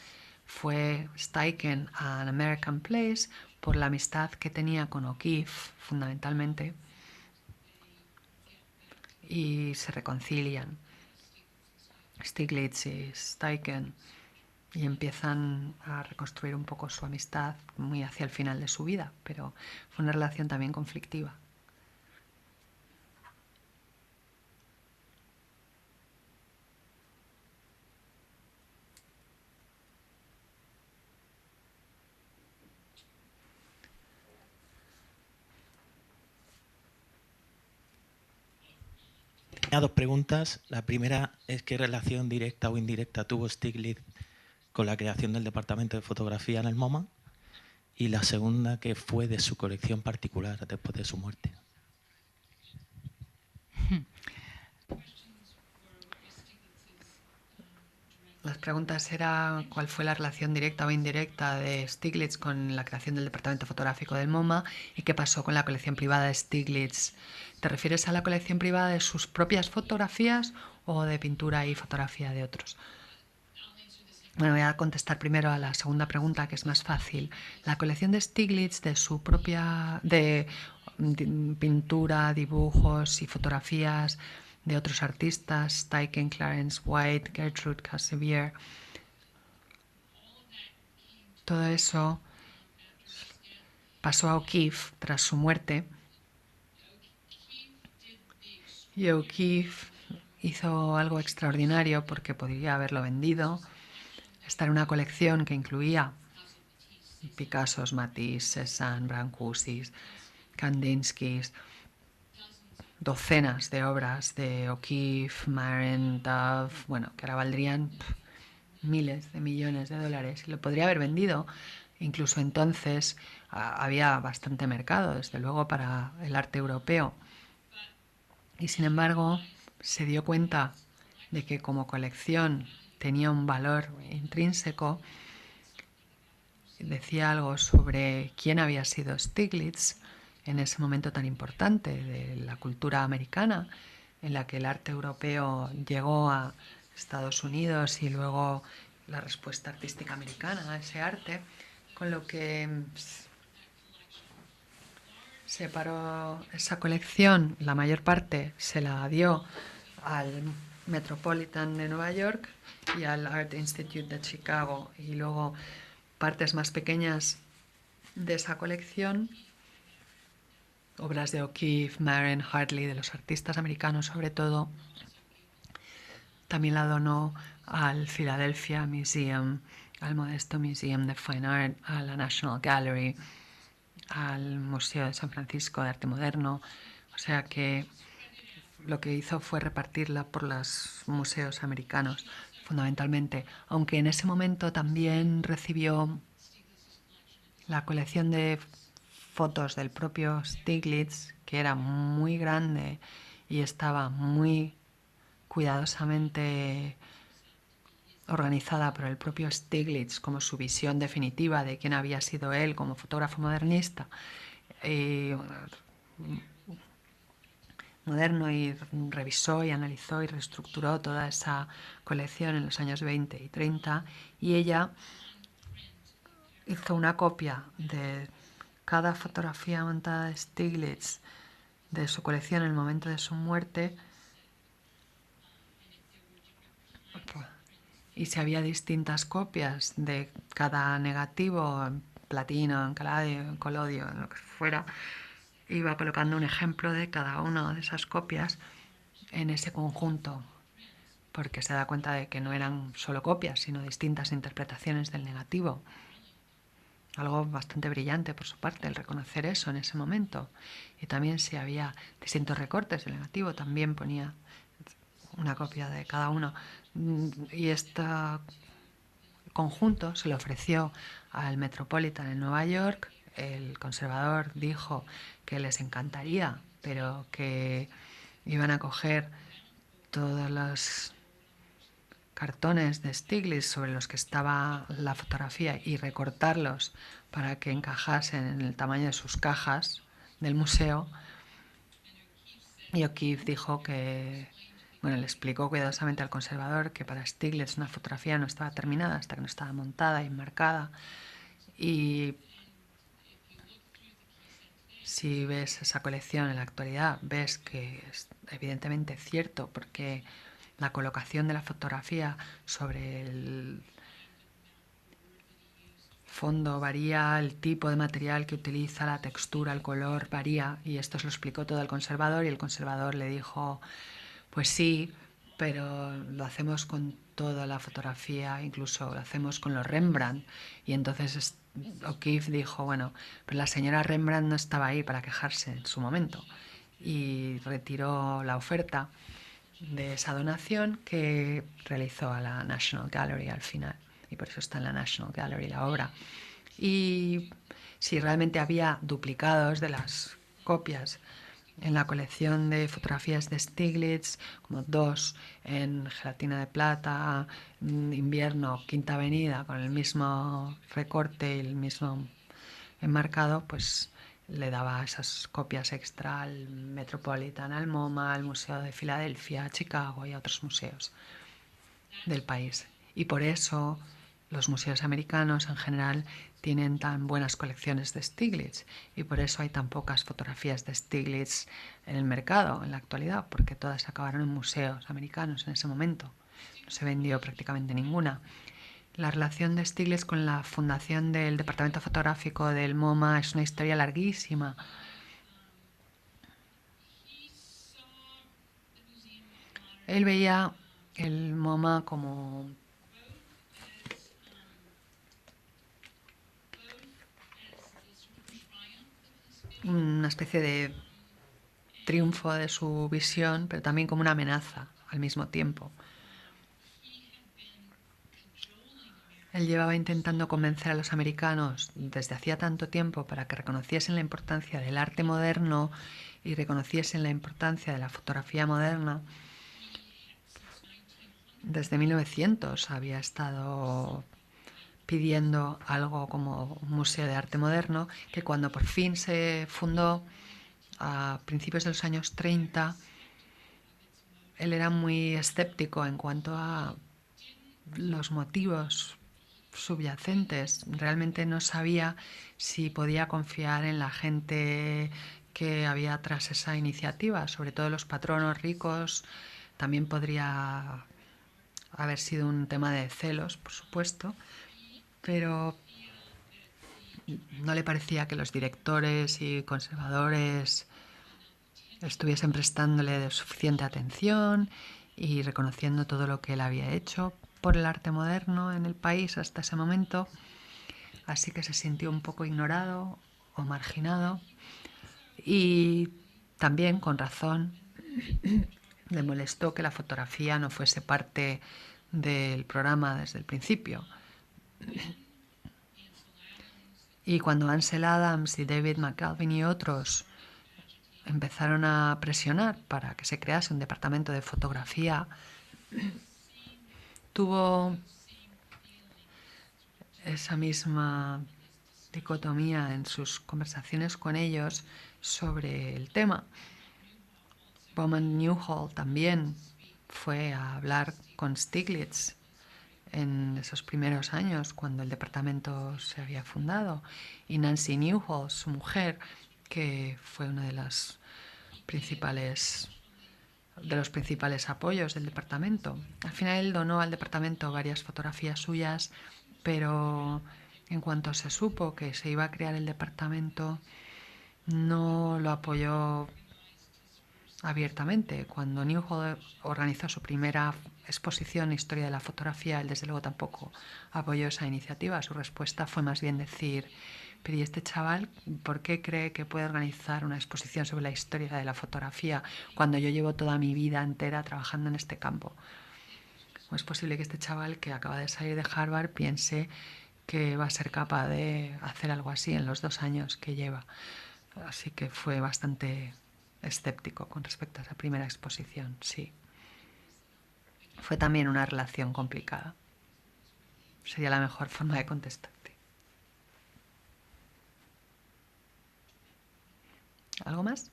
Fue Steichen a An American Place por la amistad que tenía con O'Keeffe, fundamentalmente, y se reconcilian Stiglitz y Steichen y empiezan a reconstruir un poco su amistad muy hacia el final de su vida, pero fue una relación también conflictiva. Tenía dos preguntas. La primera es qué relación directa o indirecta tuvo Stiglitz con la creación del departamento de fotografía en el MoMA. Y la segunda, que fue de su colección particular después de su muerte. Las preguntas eran cuál fue la relación directa o indirecta de Stiglitz con la creación del departamento fotográfico del MoMA y qué pasó con la colección privada de Stiglitz. ¿Te refieres a la colección privada de sus propias fotografías o de pintura y fotografía de otros? Bueno, voy a contestar primero a la segunda pregunta, que es más fácil. La colección de Stiglitz de su propia pintura, dibujos y fotografías de otros artistas, Steichen, Clarence White, Gertrude Cassevier. Todo eso pasó a O'Keeffe tras su muerte. Y O'Keeffe hizo algo extraordinario porque podría haberlo vendido. Esta era una colección que incluía Picassos, Matisse, Cézanne, Brancusis, Kandinskis, docenas de obras de O'Keeffe, Maren, Dove, bueno, que ahora valdrían miles de millones de dólares y lo podría haber vendido. Incluso entonces había bastante mercado, desde luego, para el arte europeo. Y sin embargo, se dio cuenta de que como colección tenía un valor intrínseco. Decía algo sobre quién había sido Stiglitz en ese momento tan importante de la cultura americana, en la que el arte europeo llegó a Estados Unidos y luego la respuesta artística americana a ese arte, con lo que separó esa colección, la mayor parte se la dio al Metropolitan de Nueva York y al Art Institute de Chicago, y luego partes más pequeñas de esa colección, obras de O'Keeffe, Maren, Hartley, de los artistas americanos sobre todo, también la donó al Philadelphia Museum, al Modesto Museum de Fine Art, a la National Gallery, al Museo de San Francisco de Arte Moderno. O sea que lo que hizo fue repartirla por los museos americanos, fundamentalmente, aunque en ese momento también recibió la colección de fotos del propio Stiglitz, que era muy grande y estaba muy cuidadosamente organizada por el propio Stiglitz como su visión definitiva de quién había sido él como fotógrafo modernista, moderno, y revisó y analizó y reestructuró toda esa colección en los años 20 y 30, y ella hizo una copia de cada fotografía montada de Stiglitz de su colección en el momento de su muerte, y si había distintas copias de cada negativo, en platino, en caladio, en colodio, en lo que fuera, iba colocando un ejemplo de cada una de esas copias en ese conjunto, porque se da cuenta de que no eran solo copias, sino distintas interpretaciones del negativo. Algo bastante brillante por su parte el reconocer eso en ese momento. Y también si había distintos recortes del negativo, también ponía una copia de cada uno. Y este conjunto se le ofreció al Metropolitan en Nueva York. El conservador dijo que les encantaría, pero que iban a coger todos los cartones de Stiglitz sobre los que estaba la fotografía y recortarlos para que encajasen en el tamaño de sus cajas del museo. Y O'Keeffe dijo que, bueno, le explicó cuidadosamente al conservador que para Stiglitz una fotografía no estaba terminada hasta que no estaba montada y enmarcada. Y si ves esa colección en la actualidad, ves que es evidentemente cierto, porque la colocación de la fotografía sobre el fondo varía, el tipo de material que utiliza, la textura, el color varía, y esto se lo explicó todo al conservador, y el conservador le dijo, pues sí, pero lo hacemos con toda la fotografía, incluso lo hacemos con los Rembrandt. Y entonces O'Keeffe dijo, bueno, pero la señora Rembrandt no estaba ahí para quejarse en su momento, y retiró la oferta de esa donación que realizó a la National Gallery al final, y por eso está en la National Gallery la obra. Y si realmente había duplicados de las copias en la colección de fotografías de Stiglitz, como 2 en gelatina de plata, invierno, Quinta Avenida, con el mismo recorte y el mismo enmarcado, pues le daba esas copias extra al Metropolitan, al MoMA, al Museo de Filadelfia, a Chicago y a otros museos del país. Y por eso los museos americanos en general tienen tan buenas colecciones de Stiglitz, y por eso hay tan pocas fotografías de Stiglitz en el mercado en la actualidad, porque todas acabaron en museos americanos en ese momento. No se vendió prácticamente ninguna. La relación de Stiglitz con la fundación del departamento fotográfico del MoMA es una historia larguísima. Él veía el MoMA como una especie de triunfo de su visión, pero también como una amenaza al mismo tiempo. Él llevaba intentando convencer a los americanos desde hacía tanto tiempo para que reconociesen la importancia del arte moderno y reconociesen la importancia de la fotografía moderna. Desde 1900 había estado pidiendo algo como un museo de arte moderno, que cuando por fin se fundó a principios de los años 30, él era muy escéptico en cuanto a los motivos subyacentes. Realmente no sabía si podía confiar en la gente que había tras esa iniciativa, sobre todo los patronos ricos. También podría haber sido un tema de celos, por supuesto, pero no le parecía que los directores y conservadores estuviesen prestándole suficiente atención y reconociendo todo lo que él había hecho por el arte moderno en el país hasta ese momento, así que se sintió un poco ignorado o marginado y también, con razón, le molestó que la fotografía no fuese parte del programa desde el principio. Y cuando Ansel Adams y David McAlvin y otros empezaron a presionar para que se crease un departamento de fotografía, tuvo esa misma dicotomía en sus conversaciones con ellos sobre el tema. Bowman Newhall también fue a hablar con Stiglitz en esos primeros años cuando el departamento se había fundado, y Nancy Newhall, su mujer, que fue una de los principales apoyos del departamento. Al final él donó al departamento varias fotografías suyas, pero en cuanto se supo que se iba a crear el departamento, no lo apoyó abiertamente. Cuando Newhall organizó su primera exposición Historia de la Fotografía, él desde luego tampoco apoyó esa iniciativa. Su respuesta fue más bien decir: pero ¿y este chaval por qué cree que puede organizar una exposición sobre la historia de la fotografía cuando yo llevo toda mi vida entera trabajando en este campo? ¿Cómo es posible que este chaval que acaba de salir de Harvard piense que va a ser capaz de hacer algo así en los 2 años que lleva? Así que fue bastante escéptico con respecto a esa primera exposición, sí. Fue también una relación complicada. Sería la mejor forma de contestarte. ¿Algo más?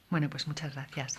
Bueno, pues muchas gracias.